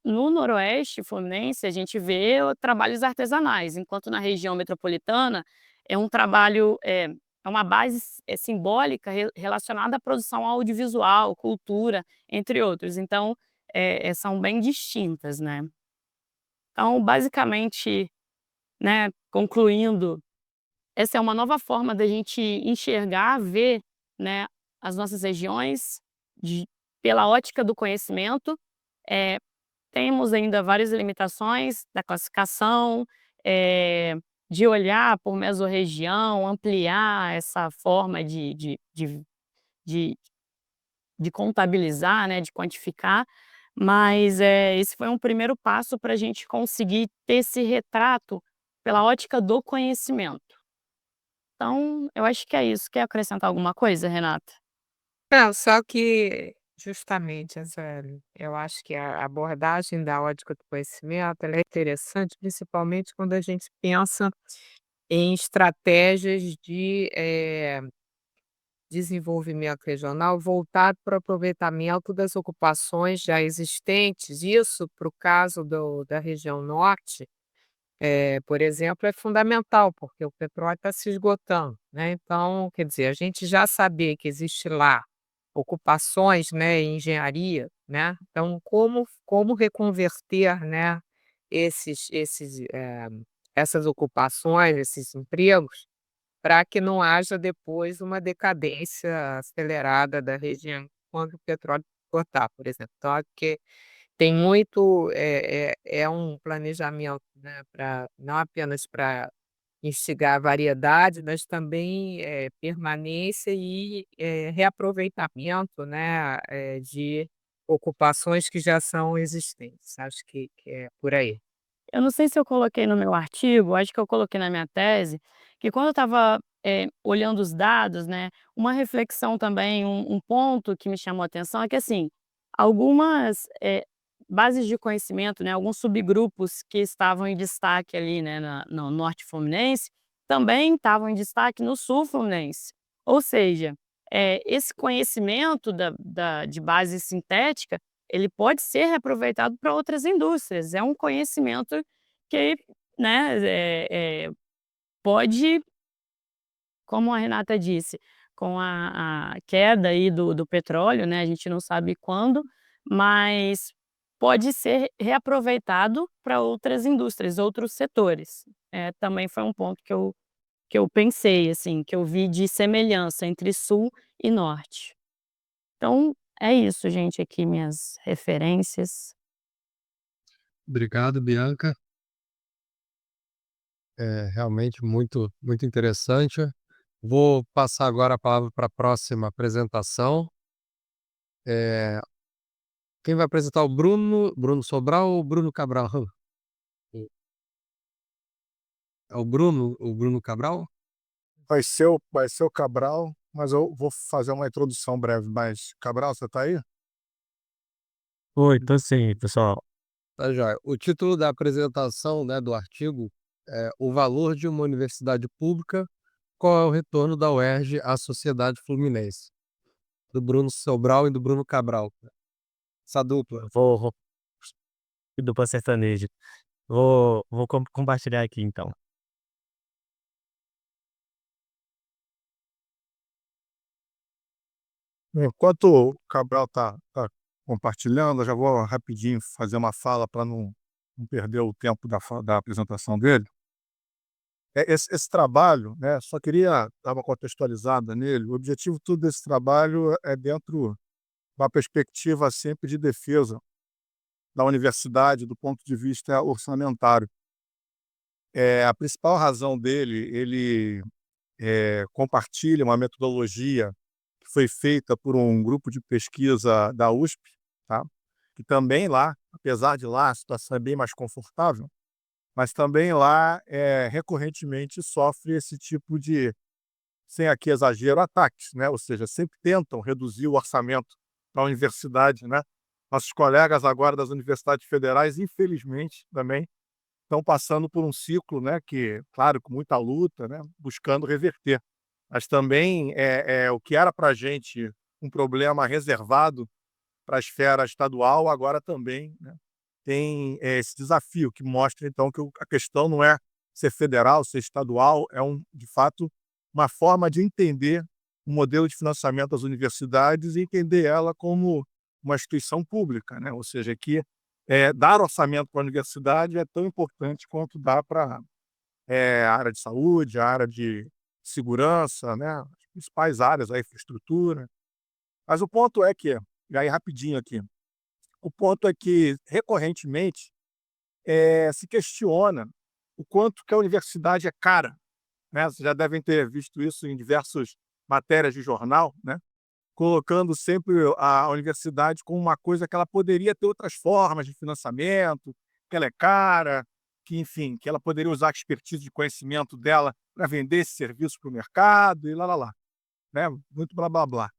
S2: No noroeste fluminense, a gente vê trabalhos artesanais, enquanto na região metropolitana é um trabalho, é uma base simbólica relacionada à produção audiovisual, cultura, entre outros. Então, são bem distintas, né. Então, basicamente, né, concluindo, essa é uma nova forma da gente enxergar, ver, né, as nossas regiões de pela ótica do conhecimento. Eh, Temos ainda várias limitações da classificação, eh, de olhar por mesorregião, ampliar essa forma de de contabilizar, né, de quantificar, mas, esse foi um primeiro passo para a gente conseguir ter esse retrato pela ótica do conhecimento. Então, eu acho que é isso. Quer acrescentar alguma coisa, Renata?
S5: Não, só que justamente, eu acho que a abordagem da ótica do conhecimento, ela é interessante, principalmente quando a gente pensa em estratégias de, desenvolvimento regional voltado para o aproveitamento das ocupações já existentes. Isso para o caso da região norte, por exemplo, é fundamental, porque o petróleo está se esgotando, né. Então, quer dizer, a gente já saber que existe lá ocupações, né, em engenharia, né, então como reconverter, né, essas ocupações, esses empregos, para que não haja depois uma decadência acelerada da região quando o petróleo esgotar, por exemplo. Então acho que tem muito, é um planejamento, né, pra não apenas para instigar a variedade, mas também, permanência e, reaproveitamento, né, de ocupações que já são existentes. Acho que é por aí.
S2: Eu não sei se eu coloquei no meu artigo, acho que eu coloquei na minha tese, que quando eu estava, olhando os dados, né, uma reflexão também, um ponto que me chamou a atenção é que, assim, algumas, bases de conhecimento, né, alguns subgrupos que estavam em destaque ali, né, no norte fluminense, também estavam em destaque no sul fluminense. Ou seja, esse conhecimento de base sintética, ele pode ser reaproveitado para outras indústrias. É um conhecimento que, né, pode, como a Renata disse, com a queda aí do petróleo, né, a gente não sabe quando, mas pode ser reaproveitado para outras indústrias, outros setores. Também foi um ponto que eu pensei, assim, que eu vi de semelhança entre sul e norte. Então, é isso, gente, aqui minhas referências.
S1: Obrigado, Bianca. É realmente muito interessante. Vou passar agora a palavra para a próxima apresentação. Eh, Quem vai apresentar o Bruno Sobral ou Bruno Cabral? É o Bruno Cabral?
S3: Vai ser o Cabral, mas eu vou fazer uma introdução breve. Mas, Cabral, você está aí?
S4: Oi, tô sim, pessoal.
S1: Tá joia. O título da apresentação, né, do artigo é "O valor de uma universidade pública qual é o retorno da UERJ à sociedade fluminense, do Bruno Sobral e do Bruno Cabral, essa dupla.
S6: Vou dupla sertaneja. Vou compartilhar aqui então.
S3: Enquanto o Cabral está compartilhando, eu já vou rapidinho fazer uma fala para não perder o tempo da apresentação dele. Esse trabalho, né, só queria dar uma contextualizada nele. O objetivo todo desse trabalho é dentro de uma perspectiva sempre de defesa da universidade do ponto de vista orçamentário. A principal razão dele, ele compartilha uma metodologia que foi feita por um grupo de pesquisa da USP, tá? Que também lá, apesar de lá a situação é bem mais confortável, mas também lá recorrentemente sofre esse tipo de, sem aqui exagero, ataques, né? Ou seja, sempre tentam reduzir o orçamento da universidade, né? Nossos colegas agora das universidades federais, infelizmente, também estão passando por um ciclo, né, que, claro, com muita luta, né, buscando reverter. Mas também o que era para a gente um problema reservado para a esfera estadual, agora também, né, tem esse desafio que mostra, então, que a questão não é ser federal, ser estadual, é, de fato, uma forma de entender o modelo de financiamento das universidades e entender ela como uma instituição pública, né? Ou seja, que dar orçamento para a universidade é tão importante quanto dar para a área de saúde, a área de segurança, né? As principais áreas, a infraestrutura. Mas o ponto é que, e aí rapidinho aqui, o ponto é que recorrentemente se questiona o quanto que a universidade é cara, né? Vocês já devem ter visto isso em diversas matérias de jornal, né? Colocando sempre a universidade como uma coisa que ela poderia ter outras formas de financiamento, que ela é cara, que, enfim, que ela poderia usar a expertise de conhecimento dela para vender esse serviço para o mercado e lá, né? Muito blá blá blá.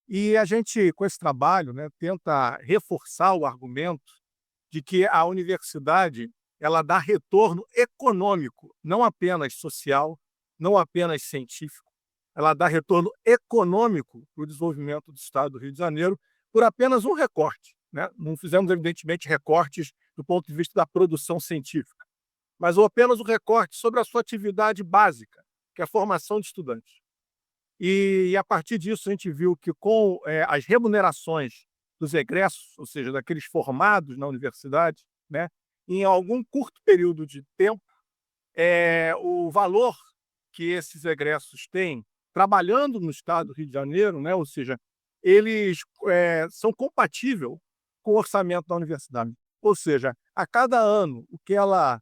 S3: E a gente, com esse trabalho, né, tenta reforçar o argumento de que a universidade ela dá retorno econômico, não apenas social, não apenas científico. Ela dá retorno econômico para o desenvolvimento do Estado do Rio de Janeiro por apenas um recorte, né? Não fizemos, evidentemente, recortes do ponto de vista da produção científica, mas apenas um recorte sobre a sua atividade básica, que é a formação de estudantes. E a partir disso a gente viu que com as remunerações dos egressos, ou seja, daqueles formados na universidade, né, em algum curto período de tempo, o valor que esses egressos têm trabalhando no estado do Rio de Janeiro, né, ou seja, eles são compatíveis com o orçamento da universidade. Ou seja, a cada ano, o que ela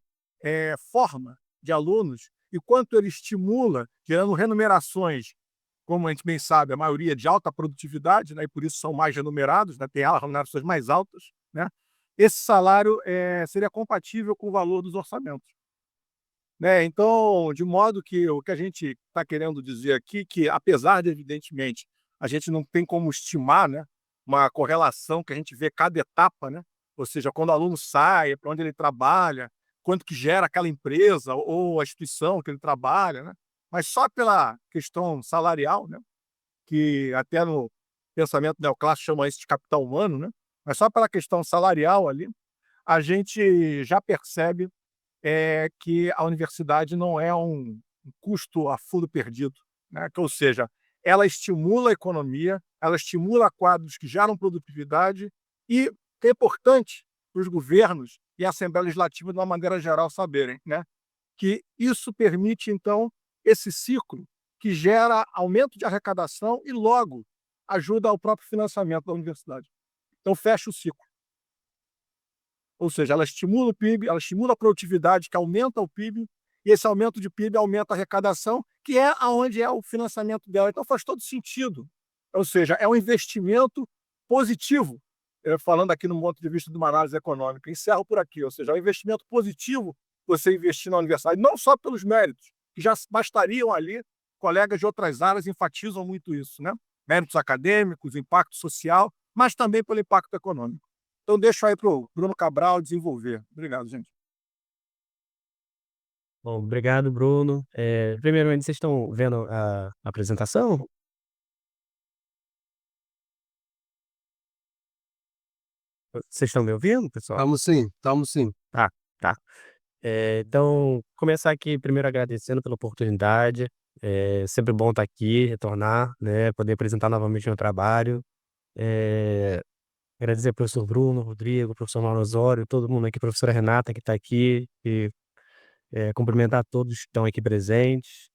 S3: forma de alunos e quanto ele estimula, gerando remunerações, como a gente bem sabe, a maioria de alta produtividade, né, e por isso são mais remunerados, né, tem remunerações mais altas, né, esse salário seria compatível com o valor dos orçamentos. Né? Então, de modo que o que a gente está querendo dizer aqui, que apesar de, evidentemente, a gente não tem como estimar, né, uma correlação que a gente vê cada etapa, né? Ou seja, quando o aluno sai, para onde ele trabalha, quanto que gera aquela empresa ou a instituição que ele trabalha, né? Mas só pela questão salarial, né, que até no pensamento neoclássico chama isso de capital humano, né? Mas só pela questão salarial ali, a gente já percebe que a universidade não é um custo a fundo perdido, né? Ou seja, ela estimula a economia, ela estimula quadros que geram produtividade e é importante para os governos e a Assembleia Legislativa, de uma maneira geral, saberem, né, que isso permite, então, esse ciclo que gera aumento de arrecadação e, logo, ajuda ao próprio financiamento da universidade. Então, fecha o ciclo. Ou seja, ela estimula o PIB, ela estimula a produtividade, que aumenta o PIB, e esse aumento de PIB aumenta a arrecadação, que é aonde é o financiamento dela. Então faz todo sentido. Ou seja, é um investimento positivo, falando aqui no ponto de vista de uma análise econômica. Encerro por aqui, ou seja, é um investimento positivo você investir na universidade, não só pelos méritos, que já bastariam ali, colegas de outras áreas enfatizam muito isso, né? Méritos acadêmicos, impacto social, mas também pelo impacto econômico. Então deixo aí para o Bruno Cabral desenvolver. Obrigado, gente.
S6: Bom, obrigado, Bruno. Primeiramente, vocês estão vendo a apresentação? Vocês estão me ouvindo, pessoal?
S1: Estamos sim.
S6: Ah, tá. Então, começar aqui primeiro agradecendo pela oportunidade. É sempre bom estar aqui, retornar, né, poder apresentar novamente meu trabalho. Eh, Agradecer ao professor Bruno, Rodrigo, professor Mauro Osório, todo mundo aqui, professora Renata que está aqui, e cumprimentar todos que estão aqui presentes.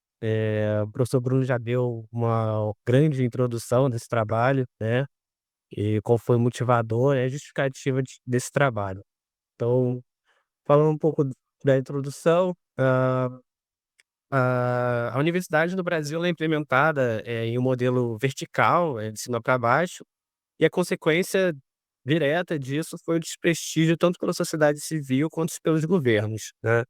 S6: O professor Bruno já deu uma grande introdução desse trabalho, né, e qual foi o motivador e a justificativa desse trabalho. Então, falando um pouco da introdução, a universidade no Brasil ela é implementada, em um modelo vertical, de cima para baixo, e a consequência direta disso foi o desprestígio tanto pela sociedade civil quanto pelos governos, né.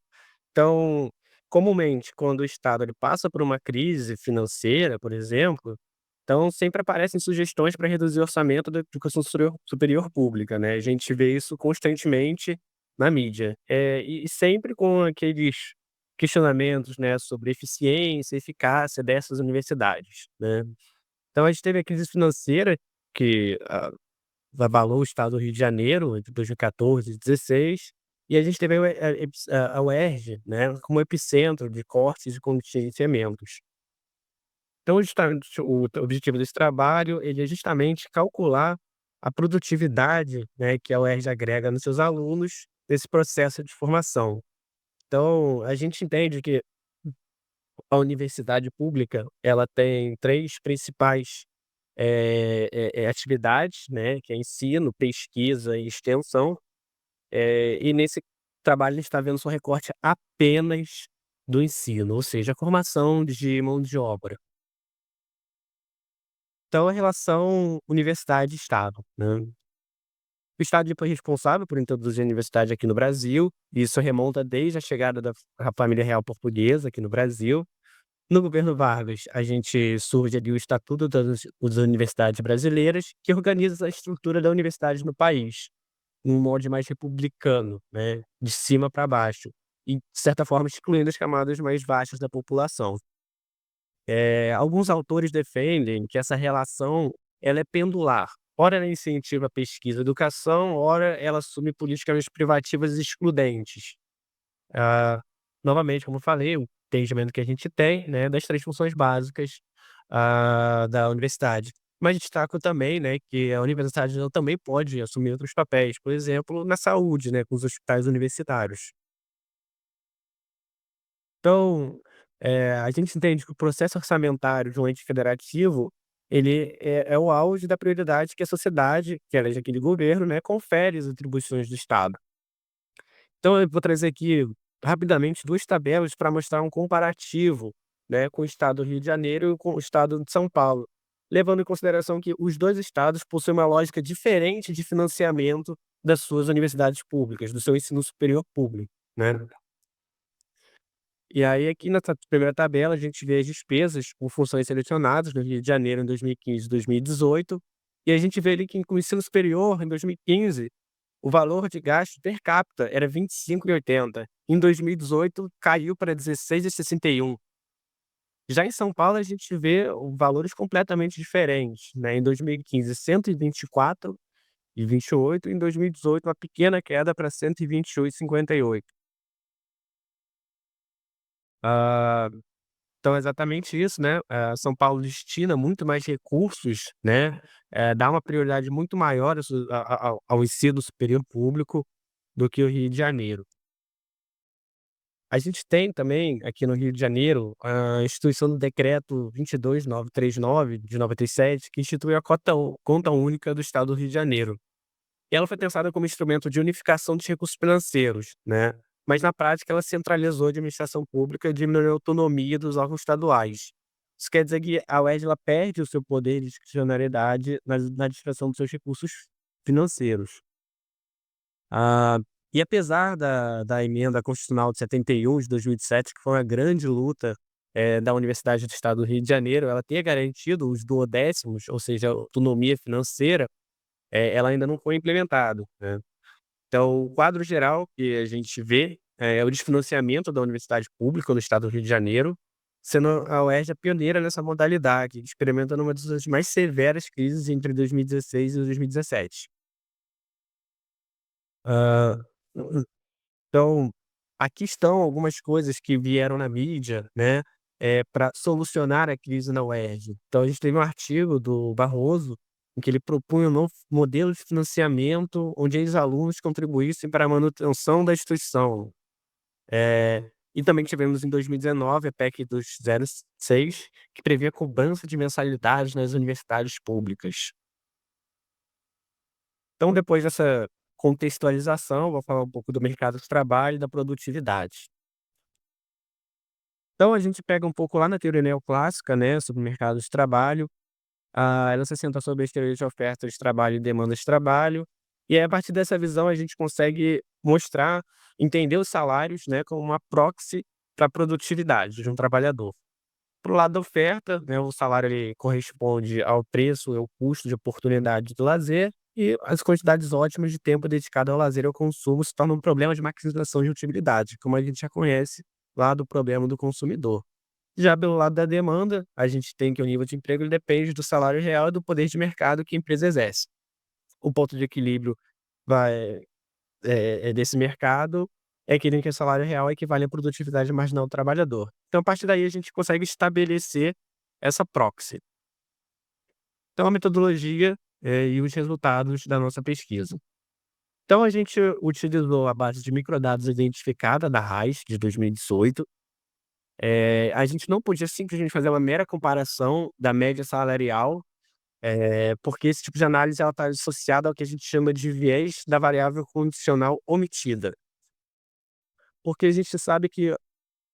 S6: Então, comumente, quando o Estado ele passa por uma crise financeira, por exemplo, então sempre aparecem sugestões para reduzir o orçamento da educação superior pública, né, a gente vê isso constantemente na mídia. E sempre com aqueles questionamentos, né, sobre eficiência e eficácia dessas universidades, né. Então a gente teve a crise financeira que, abalou o estado do Rio de Janeiro entre 2014 e 2016, e a gente teve a UERJ, né, como epicentro de cortes e contingenciamentos. Então, justamente o objetivo desse trabalho, ele é justamente calcular a produtividade, né, que a UERJ agrega nos seus alunos nesse processo de formação. Então, a gente entende que a universidade pública, ela tem 3 principais, atividades, né, que é ensino, pesquisa e extensão, e nesse trabalho a gente está vendo só recorte apenas do ensino, ou seja, a formação de mão de obra. Então, a relação universidade e Estado, né. O Estado ele foi responsável por introduzir a universidade aqui no Brasil, e isso remonta desde a chegada da família real portuguesa aqui no Brasil. No governo Vargas, a gente surge ali o Estatuto das Universidades Brasileiras, que organiza a estrutura da universidade no país, num molde mais republicano, né, de cima para baixo, e de certa forma excluindo as camadas mais baixas da população. Alguns autores defendem que essa relação ela é pendular. Ora ela incentiva a pesquisa e educação, ora ela assume políticas privativas excludentes. Ah, Novamente, como eu falei, o entendimento que a gente tem, né, das 3 funções básicas, da universidade. Mas destaco também, né, que a universidade ela também pode assumir outros papéis, por exemplo, na saúde, né, com os hospitais universitários. Então, a gente entende que o processo orçamentário de um ente federativo, ele é o auge da prioridade que a sociedade, que elege aquele governo, né, confere às atribuições do Estado. Então eu vou trazer aqui rapidamente 2 tabelas para mostrar um comparativo, né, com o estado do Rio de Janeiro e com o estado de São Paulo, levando em consideração que os 2 estados possuem uma lógica diferente de financiamento das suas universidades públicas, do seu ensino superior público, né. E aí aqui nessa primeira tabela a gente vê as despesas por funções selecionadas no Rio de Janeiro em 2015 e 2018, e a gente vê ali que com o ensino superior em 2015 o valor de gasto per capita era 25,80. Em 2018 caiu para 16,61. Já em São Paulo a gente vê valores completamente diferentes, né, em 2015 124,28, em 2018 uma pequena queda para 128,58. Ah, então é exatamente isso, né, São Paulo destina muito mais recursos, né, dá uma prioridade muito maior ao ensino superior público do que o Rio de Janeiro. A gente tem também, aqui no Rio de Janeiro, a instituição do decreto 22.939 de 97, que institui a conta única do estado do Rio de Janeiro. E ela foi pensada como instrumento de unificação dos recursos financeiros, né, mas na prática ela centralizou a administração pública e diminuiu a autonomia dos órgãos estaduais. Isso quer dizer que a UERJ ela perde o seu poder de discricionariedade na administração dos seus recursos financeiros. Ah, e apesar da emenda constitucional de 71 de 2007, que foi uma grande luta, da Universidade do Estado do Rio de Janeiro, ela ter garantido os duodécimos, ou seja, a autonomia financeira, ela ainda não foi implementado, né. Então o quadro geral que a gente vê, o desfinanciamento da universidade pública no estado do Rio de Janeiro, sendo a UERJ a pioneira nessa modalidade, experimentando uma das mais severas crises entre 2016 e 2017. Hã, então, aqui estão algumas coisas que vieram na mídia, né, pra solucionar a crise na UERJ. Então a gente teve um artigo do Barroso, em que ele propunha um novo modelo de financiamento, onde os alunos contribuíssem para a manutenção da instituição. E também tivemos em 2019 a PEC dos 06, que previa cobrança de mensalidades nas universidades públicas. Então, depois dessa contextualização, vou falar um pouco do mercado de trabalho e da produtividade. Então, a gente pega um pouco lá na teoria neoclássica, né, sobre o mercado de trabalho. Ela se assenta sobre as teorias de oferta de trabalho e demanda de trabalho. E aí, a partir dessa visão, a gente consegue mostrar, entender os salários, né, como uma proxy para a produtividade de um trabalhador. Para o lado da oferta, né, o salário ele corresponde ao preço, ao custo de oportunidade do lazer, e as quantidades ótimas de tempo dedicado ao lazer e ao consumo se tornam um problema de maximização de utilidade, como a gente já conhece lá do problema do consumidor. Já pelo lado da demanda, a gente tem que o nível de emprego ele depende do salário real e do poder de mercado que a empresa exerce. O ponto de equilíbrio vai desse mercado é aquele em que o salário real equivale à produtividade marginal do trabalhador. Então, a partir daí, a gente consegue estabelecer essa proxy. Então, a metodologia, e os resultados da nossa pesquisa. Então, a gente utilizou a base de microdados identificada da RAIS, de 2018. A gente não podia simplesmente fazer uma mera comparação da média salarial, porque esse tipo de análise está associada ao que a gente chama de viés da variável condicional omitida. Porque a gente sabe que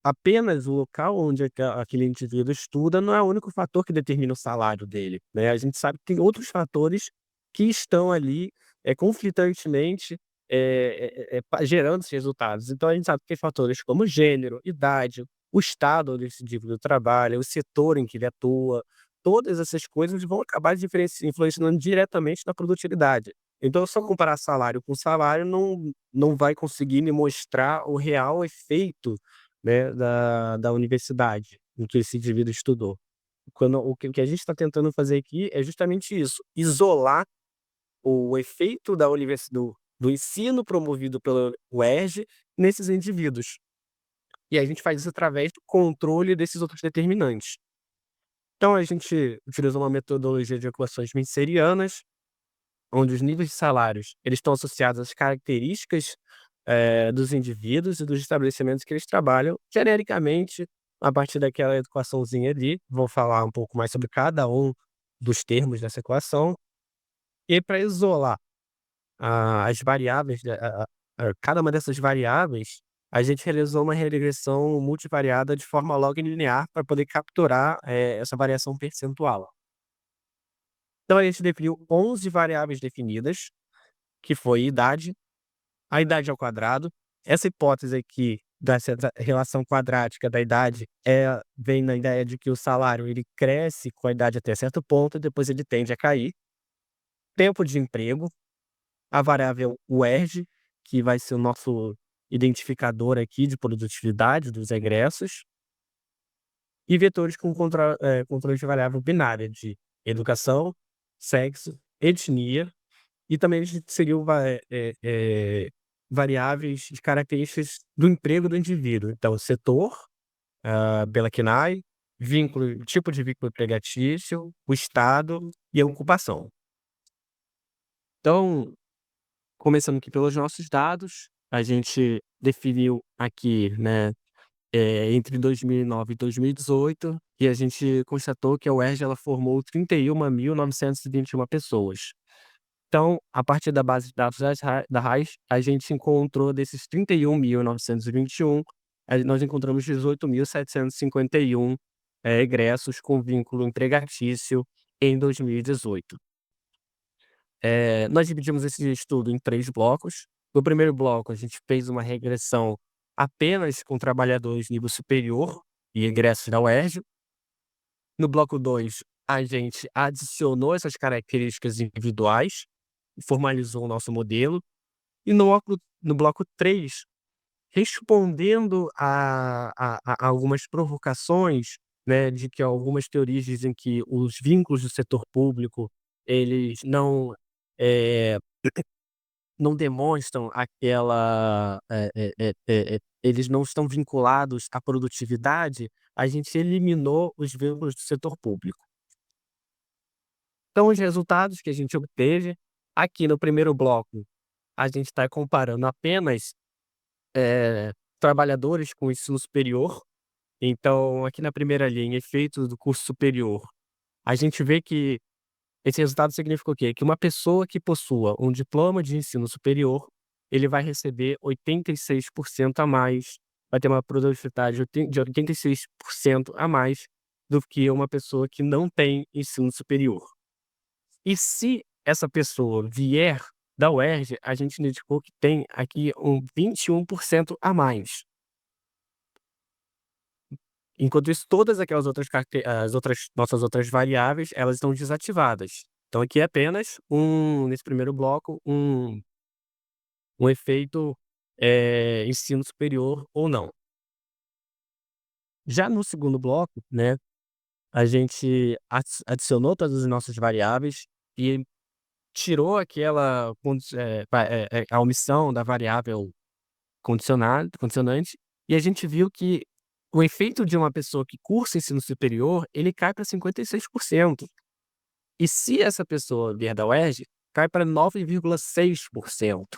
S6: apenas o local onde aquele indivíduo estuda não é o único fator que determina o salário dele, né. A gente sabe que tem outros fatores que estão ali, conflitantemente, gerando esses resultados. Então a gente sabe que tem fatores como gênero, idade, o estado onde esse indivíduo trabalha, o setor em que ele atua, todas essas coisas vão acabar influenciando diretamente na produtividade. Então só comparar salário com salário não vai conseguir me mostrar o real efeito, né, da universidade, em que esse indivíduo estudou. O que a gente está tentando fazer aqui é justamente isso, isolar o efeito da do ensino promovido pela UERJ nesses indivíduos. E a gente faz isso através do controle desses outros determinantes. Então a gente utilizou uma metodologia de equações menserianas, onde os níveis de salários eles estão associados às características, dos indivíduos e dos estabelecimentos que eles trabalham, genericamente, a partir daquela equaçãozinha ali. Vou falar um pouco mais sobre cada um dos termos dessa equação. E para isolar, as variáveis, cada uma dessas variáveis, a gente realizou uma regressão multivariada de forma log linear para poder capturar, essa variação percentual. Então a gente definiu 11 variáveis definidas, que foi idade, a idade ao quadrado. Essa hipótese aqui dessa relação quadrática da idade vem na ideia de que o salário ele cresce com a idade até certo ponto e depois ele tende a cair. Tempo de emprego, a variável UERJ, que vai ser o nosso identificador aqui de produtividade dos egressos, e vetores com controle de variável binária de educação, sexo, etnia, e também a gente inseriu variáveis de características do emprego do indivíduo. Então, setor, pela CNAE, vínculo, tipo de vínculo empregatício, o estado e a ocupação. Então, começando aqui pelos nossos dados, a gente definiu aqui, né, entre 2009 e 2018, e a gente constatou que a UERJ ela formou 31.921 pessoas. Então, a partir da base de dados da RAIS, a gente encontrou desses 31.921, nós encontramos 18.751 egressos com vínculo empregatício em 2018. Nós dividimos esse estudo em 3 blocos. No primeiro bloco, a gente fez uma regressão apenas com trabalhadores de nível superior e egressos da UERJ. No bloco 2, a gente adicionou essas características individuais, formalizou o nosso modelo. E no bloco 3, respondendo a algumas provocações, né, de que algumas teorias dizem que os vínculos do setor público, eles eh, não demonstram aquela, eles não estão vinculados à produtividade, a gente eliminou os vínculos do setor público. Então os resultados que a gente obteve, aqui no primeiro bloco, a gente está comparando apenas, trabalhadores com ensino superior. Então aqui na primeira linha, efeitos do curso superior, a gente vê que esse resultado significa o quê? Que uma pessoa que possua um diploma de ensino superior, ele vai receber 86% a mais, vai ter uma produtividade de 86% a mais do que uma pessoa que não tem ensino superior. E se essa pessoa vier da UERJ, a gente identificou que tem aqui um 21% a mais. Enquanto isso, todas aquelas outras nossas outras variáveis, elas estão desativadas. Então aqui é apenas nesse primeiro bloco, um efeito, ensino superior ou não. Já no segundo bloco, né, a gente adicionou todas as nossas variáveis e tirou aquela a omissão da variável condicionante, e a gente viu que o efeito de uma pessoa que cursa ensino superior, ele cai para 56%. E se essa pessoa vier da UERJ, cai para 9,6%.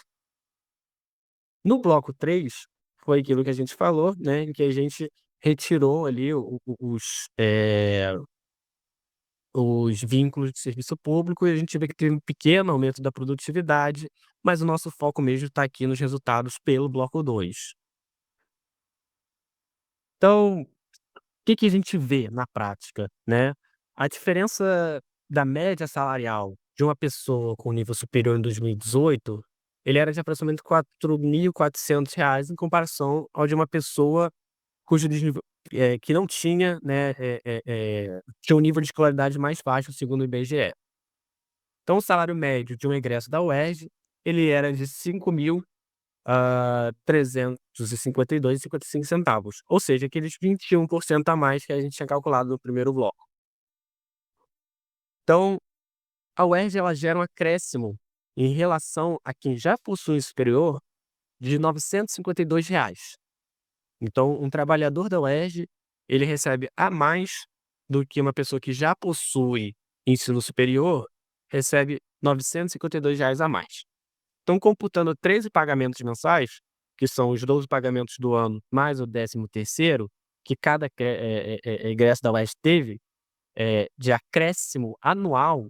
S6: No bloco 3, foi aquilo que a gente falou, né, em que a gente retirou ali os vínculos de serviço público e a gente vê que teve um pequeno aumento da produtividade, mas o nosso foco mesmo está aqui nos resultados pelo bloco 2. Então, o que a gente vê na prática, né? A diferença da média salarial de uma pessoa com nível superior em 2018, ele era de aproximadamente R$ 4.400 em comparação ao de uma pessoa cujo nível, que não tinha, né, tinha um nível de escolaridade mais baixo segundo o IBGE. Então o salário médio de um egresso da UERJ, ele era de 5.352,55 centavos, ou seja, aqueles 21% a mais que a gente tinha calculado no primeiro bloco. Então, a UERJ ela gera um acréscimo em relação a quem já possui superior de R$ 952. Então, um trabalhador da UERJ, ele recebe a mais do que uma pessoa que já possui ensino superior, recebe R$ 952 a mais. Então, computando 13 pagamentos mensais, que são os 12 pagamentos do ano, mais o 13º, que cada egresso da UERJ teve, de acréscimo anual,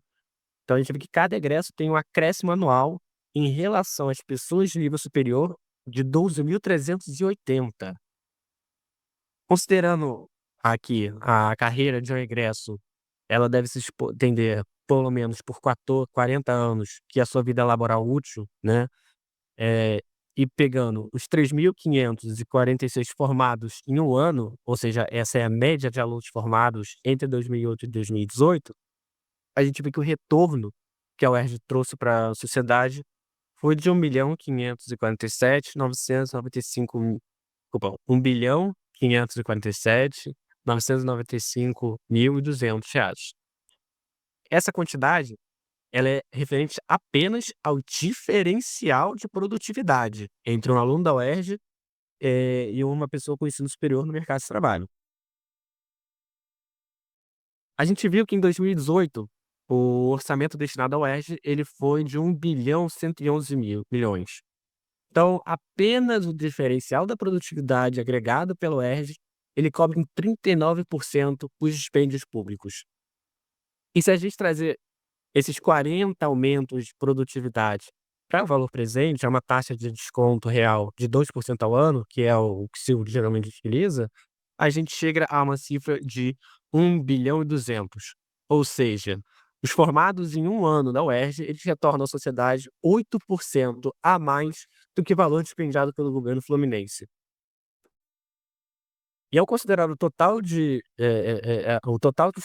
S6: então a gente vê que cada egresso tem um acréscimo anual em relação às pessoas de nível superior de 12.380. Considerando aqui a carreira de um egresso, ela deve se estender pelo menos por 40 anos, que é a sua vida laboral útil, né? E pegando os 3.546 formados em um ano, ou seja, essa é a média de alunos formados entre 2008 e 2018, a gente vê que o retorno que a UERJ trouxe para a sociedade foi de 1.547.995.200 reais. Essa quantidade, ela é referente apenas ao diferencial de produtividade entre um aluno da UERJ, e uma pessoa com ensino superior no mercado de trabalho. A gente viu que em 2018, o orçamento destinado à UERJ, ele foi de 1.111.000.000. Então, apenas o diferencial da produtividade agregado pela UERJ, ele cobre em 39% os dispêndios públicos. E se a gente trazer esses 40 aumentos de produtividade para o valor presente, é uma taxa de desconto real de 2% ao ano, que é o que se geralmente utiliza, a gente chega a uma cifra de 1.200.000.000. Ou seja, os formados em um ano da UERJ, eles retornam à sociedade 8% a mais do que o valor despendido pelo governo fluminense. E ao considerar o total dos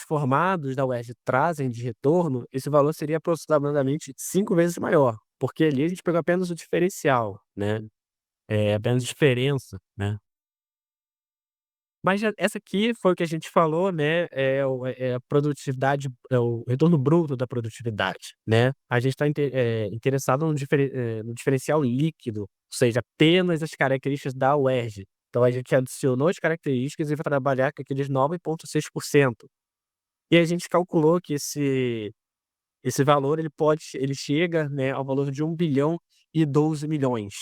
S6: formados da UERJ trazem de retorno, esse valor seria aproximadamente 5 vezes maior, porque ali a gente pegou apenas o diferencial, né? é apenas diferença, né. Mas essa aqui foi o que a gente falou, né, é a produtividade, é o retorno bruto da produtividade, né. A gente está interessado no diferencial líquido, ou seja, apenas as características da UERJ. Então a gente adicionou as características e vai trabalhar com aqueles 9,6%. E a gente calculou que esse valor ele chega, né, ao valor de 1.012 bilhões.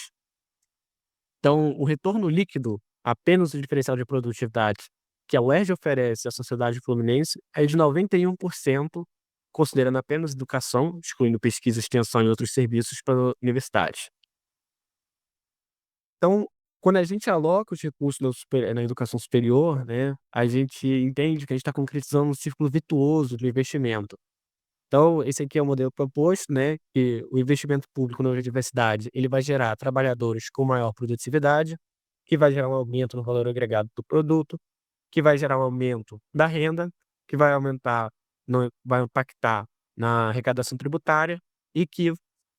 S6: Então, o retorno líquido, apenas o diferencial de produtividade que a UERJ oferece à sociedade fluminense é de 91%, considerando apenas educação, excluindo pesquisa, extensão e outros serviços para universidades. Então, quando a gente aloca os recursos na educação superior, né, a gente entende que a gente está concretizando um círculo virtuoso de investimento. Então, esse aqui é o modelo proposto, né, que o investimento público na universidade, ele vai gerar trabalhadores com maior produtividade, que vai gerar um aumento no valor agregado do produto, que vai gerar um aumento da renda, que vai aumentar, vai impactar na arrecadação tributária e que,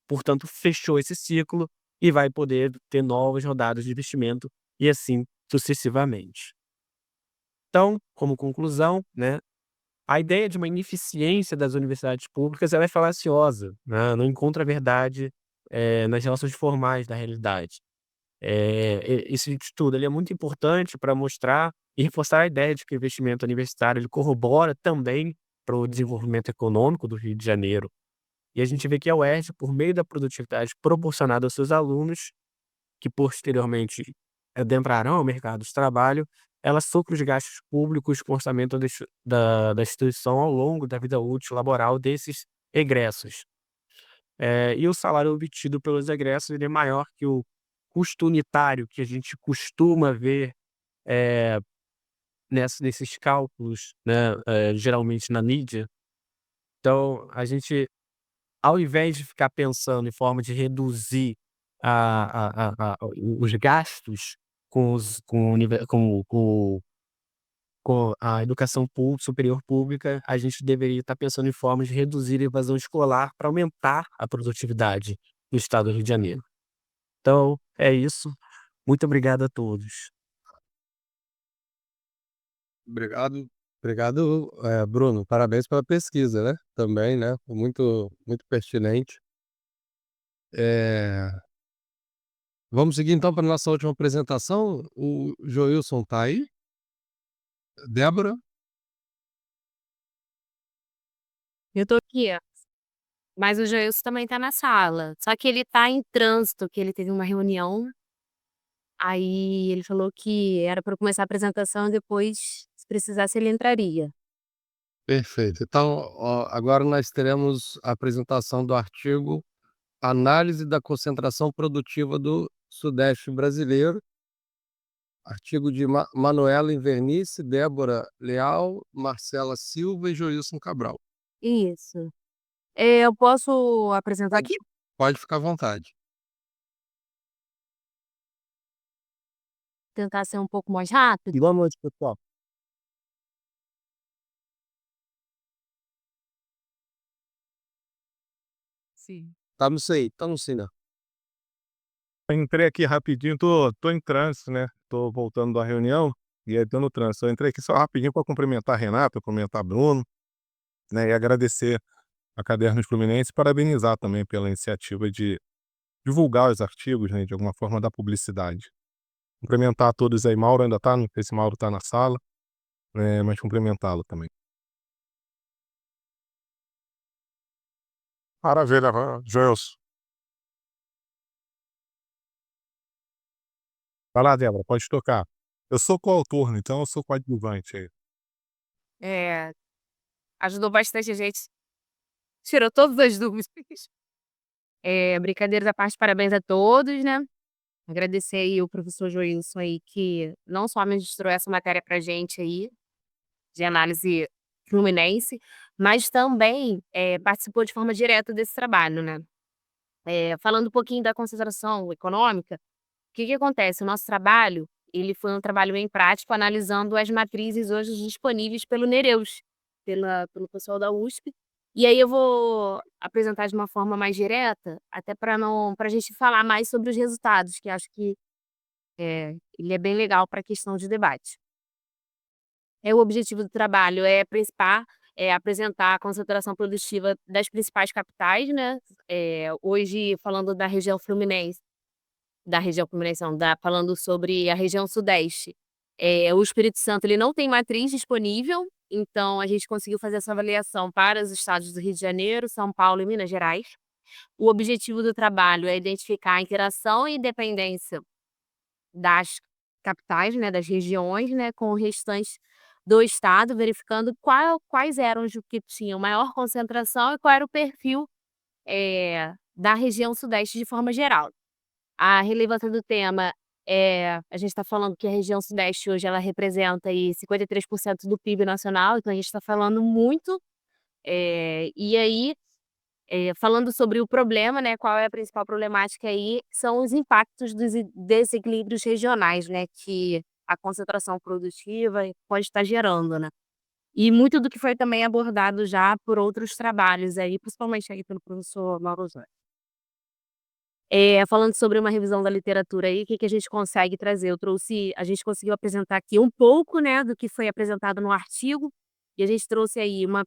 S6: portanto, fechou esse ciclo e vai poder ter novas rodadas de investimento e assim sucessivamente. Então, como conclusão, né, a ideia de uma ineficiência das universidades públicas ela é falaciosa, né, não encontra verdade, nas relações formais da realidade. Esse estudo ele é muito importante para mostrar e reforçar a ideia de que o investimento universitário ele corrobora também para o desenvolvimento econômico do Rio de Janeiro. E a gente vê que a UERJ, por meio da produtividade proporcionada aos seus alunos, que posteriormente adentrarão ao mercado de trabalho, ela supre os gastos públicos com o orçamento da instituição ao longo da vida útil laboral desses egressos. E o salário obtido pelos egressos ele é maior que o custo unitário que a gente costuma ver, eh, nesses cálculos, né, geralmente na mídia. Então, a gente, ao invés de ficar pensando em forma de reduzir os gastos com, com a educação superior pública, a gente deveria estar pensando em formas de reduzir a evasão escolar para aumentar a produtividade no estado do Rio de Janeiro. Então, é isso. Muito obrigado a todos.
S1: Obrigado, obrigado, Bruno. Parabéns pela pesquisa, né, também, né, foi muito muito pertinente. Eh, Vamos seguir então para nossa última apresentação. O Joilson tá aí? Débora?
S7: Eu tô aqui, ó. Mas o Joilson também tá na sala, só que ele tá em trânsito, que ele teve uma reunião, aí ele falou que era pra eu começar a apresentação e depois, se precisasse, ele entraria.
S1: Perfeito. Então, ó, agora nós teremos a apresentação do artigo Análise da concentração produtiva do Sudeste brasileiro, artigo de Manuela Invernice, Débora Leal, Marcela Silva e Joilson Cabral.
S7: Isso. Eu posso apresentar aqui?
S1: Pode ficar à vontade.
S7: Tentar ser um pouco mais rápido?
S4: Boa noite, pessoal.
S5: Sim.
S1: Estamos sim, né?
S3: Eu entrei aqui rapidinho, tô em trânsito, né, tô voltando da reunião, e aí tô no trânsito. Eu entrei aqui só rapidinho para cumprimentar a Renata, cumprimentar Bruno, né, e agradecer a Cadernos Fluminense, parabenizar também pela iniciativa de divulgar os artigos, né, de alguma forma dar publicidade. Cumprimentar a todos aí, Mauro ainda tá, não sei se Mauro tá na sala, mas cumprimentá-lo também. Maravilha, Joelson. Vai lá, Débora, pode tocar. Eu sou coautor, né, então eu sou coadjuvante aí.
S7: É, ajudou bastante a gente, tirou todas as dúvidas. Brincadeiras à parte, parabéns a todos, né. Agradecer aí o professor Joilson aí, que não só ministrou essa matéria pra gente aí, de análise fluminense, mas também, participou de forma direta desse trabalho, né. Falando um pouquinho da concentração econômica, o que que acontece? O nosso trabalho, ele foi um trabalho em prático, analisando as matrizes hoje disponíveis pelo Nereus, pelo pessoal da USP. E aí eu vou apresentar de uma forma mais direta, até para não pra gente falar mais sobre os resultados, que acho que Ele é bem legal para a questão de debate. O objetivo do trabalho é apresentar a concentração produtiva das principais capitais, né, hoje falando da região fluminense não, falando sobre a região sudeste, o Espírito Santo ele não tem matriz disponível, então a gente conseguiu fazer essa avaliação para os estados do Rio de Janeiro, São Paulo e Minas Gerais. O objetivo do trabalho é identificar a interação e dependência das capitais, né, das regiões, né, com o restante do estado, verificando quais eram os que tinham maior concentração e qual era o perfil, da região sudeste de forma geral. A relevância do tema a gente está falando que a região sudeste hoje ela representa aí 53% do PIB nacional, então a gente está falando muito, e aí, falando sobre o problema, né, qual é a principal problemática aí, são os impactos dos desequilíbrios regionais, né, que a concentração produtiva pode estar gerando, né. E muito do que foi também abordado já por outros trabalhos aí, principalmente aí pelo professor Mauro Zói. Falando sobre uma revisão da literatura aí, o que que a gente consegue trazer? A gente conseguiu apresentar aqui um pouco, né, do que foi apresentado no artigo, e a gente trouxe aí uma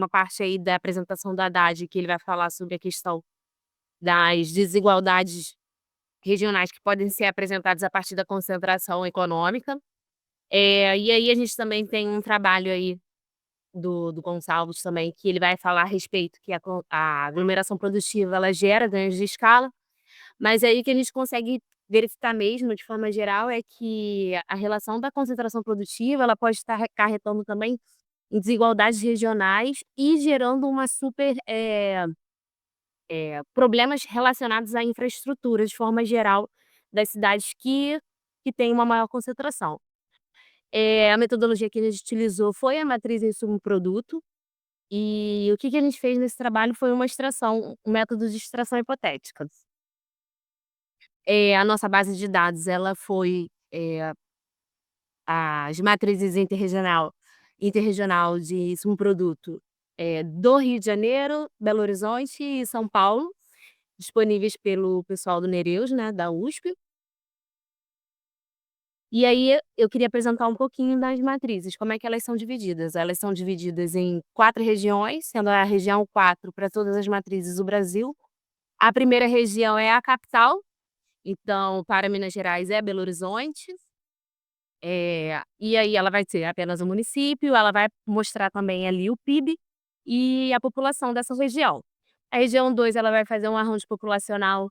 S7: parte aí da apresentação da Haddad, que ele vai falar sobre a questão das desigualdades regionais que podem ser apresentadas a partir da concentração econômica. E aí a gente também tem um trabalho aí do Gonçalves também, que ele vai falar a respeito que a aglomeração produtiva ela gera ganhos de escala, mas aí o que a gente consegue verificar mesmo, de forma geral, é que a relação da concentração produtiva ela pode estar acarretando também em desigualdades regionais e gerando uma problemas relacionados à infraestrutura, de forma geral, das cidades que têm uma maior concentração. A metodologia que a gente utilizou foi a matriz insumo-produto, e o que que a gente fez nesse trabalho foi um método de extração hipotética. A nossa base de dados ela foi, as matrizes interregional de insumo-produto, do Rio de Janeiro, Belo Horizonte e São Paulo, disponíveis pelo pessoal do Nereus, né, da USP. E aí eu queria apresentar um pouquinho das matrizes, como é que elas são divididas. Elas são divididas em 4 regiões, sendo a região 4 para todas as matrizes do Brasil. A primeira região é a capital, então para Minas Gerais é Belo Horizonte. E aí ela vai ter apenas o município, ela vai mostrar também ali o PIB e a população dessa região. A região 2 ela vai fazer um arranjo populacional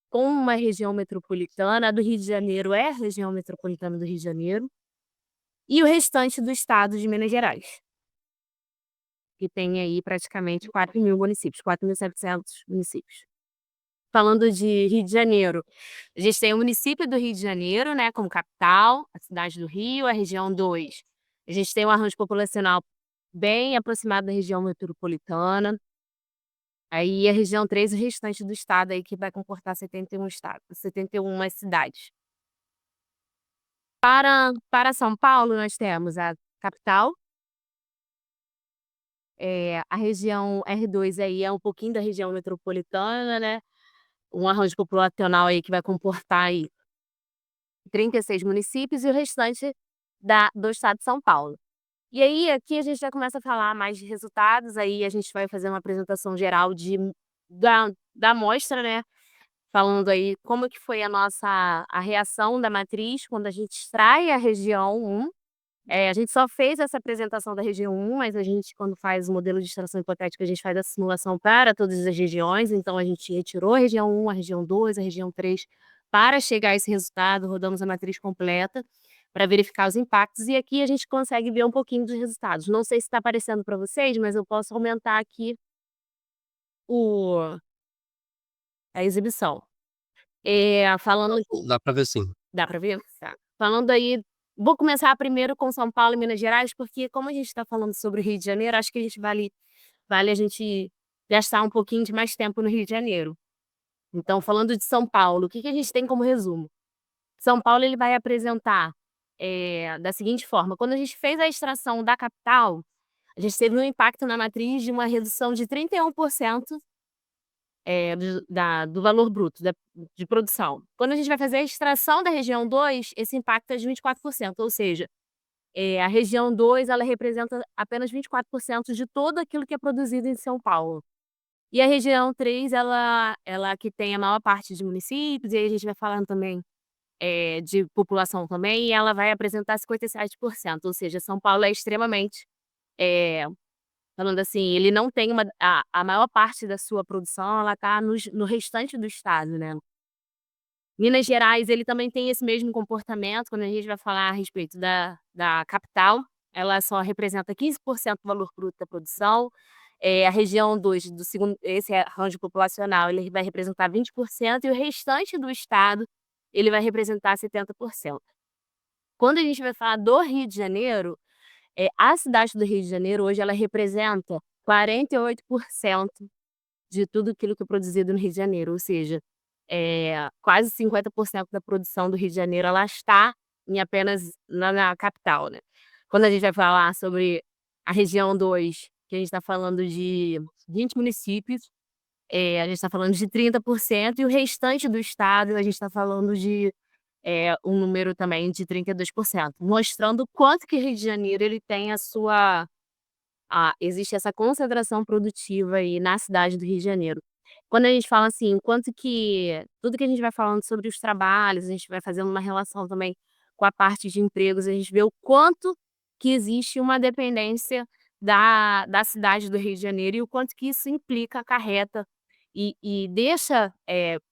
S7: com uma região metropolitana, a do Rio de Janeiro é a região metropolitana do Rio de Janeiro, e o restante do estado de Minas Gerais, que tem aí praticamente 4.000 municípios, 4.700 municípios. Falando de Rio de Janeiro, a gente tem o município do Rio de Janeiro, né, como capital, a cidade do Rio, a região 2. A gente tem um arranjo populacional bem aproximado da região metropolitana. Aí a região 3, o restante do estado aí que vai comportar 71 cidades. Para São Paulo, nós temos a capital. A região R2 aí é um pouquinho da região metropolitana, né, um arranjo populacional aí que vai comportar aí 36 municípios e o restante do estado de São Paulo. E aí, aqui a gente já começa a falar mais de resultados, aí a gente vai fazer uma apresentação geral da amostra, né, falando aí como que foi a reação da matriz quando a gente extrai a região 1. A gente só fez essa apresentação da região 1, mas a gente quando faz o modelo de extração hipotética, a gente faz a simulação para todas as regiões, então a gente retirou a região 1, a região 2, a região 3, para chegar a esse resultado, rodamos a matriz completa, para verificar os impactos, e aqui a gente consegue ver um pouquinho dos resultados. Não sei se está aparecendo para vocês, mas eu posso aumentar aqui a exibição. Falando
S1: Dá para ver sim.
S7: Dá para ver? Tá. Falando aí vou começar primeiro com São Paulo e Minas Gerais, porque como a gente está falando sobre o Rio de Janeiro, acho que a gente vale a gente gastar um pouquinho de mais tempo no Rio de Janeiro. Então, falando de São Paulo, o que que a gente tem como resumo? São Paulo ele vai apresentar, da seguinte forma: quando a gente fez a extração da capital, a gente teve um impacto na matriz de uma redução de 31% do valor bruto de produção. Quando a gente vai fazer a extração da região 2, esse impacto é de 24%, ou seja, a região 2 ela representa apenas 24% de tudo aquilo que é produzido em São Paulo. E a região 3 ela que tem a maior parte de municípios, e aí a gente vai falando também, de população também, e ela vai apresentar 57%, ou seja, São Paulo é extremamente, eh, falando assim, ele não tem a maior parte da sua produção, ela está no restante do estado, né. Minas Gerais, ele também tem esse mesmo comportamento, quando a gente vai falar a respeito da capital, ela só representa 15% do valor bruto da produção. A região 2 do segundo, esse é range populacional, ele vai representar 20% e o restante do estado, ele vai representar 70%. Quando a gente vai falar do Rio de Janeiro, a cidade do Rio de Janeiro hoje ela representa 48% de tudo aquilo que é produzido no Rio de Janeiro, ou seja, quase 50% da produção do Rio de Janeiro ela está em apenas na capital, né. Quando a gente vai falar sobre a região 2, que a gente está falando de 20 municípios, a gente está falando de 30% e o restante do estado a gente está falando de, um número também de 32%, mostrando o quanto que Rio de Janeiro ele tem existe essa concentração produtiva aí na cidade do Rio de Janeiro. Quando a gente fala assim, quanto que tudo que a gente vai falando sobre os trabalhos, a gente vai fazendo uma relação também com a parte de empregos, a gente vê o quanto que existe uma dependência da cidade do Rio de Janeiro e o quanto que isso implica, acarreta e deixa,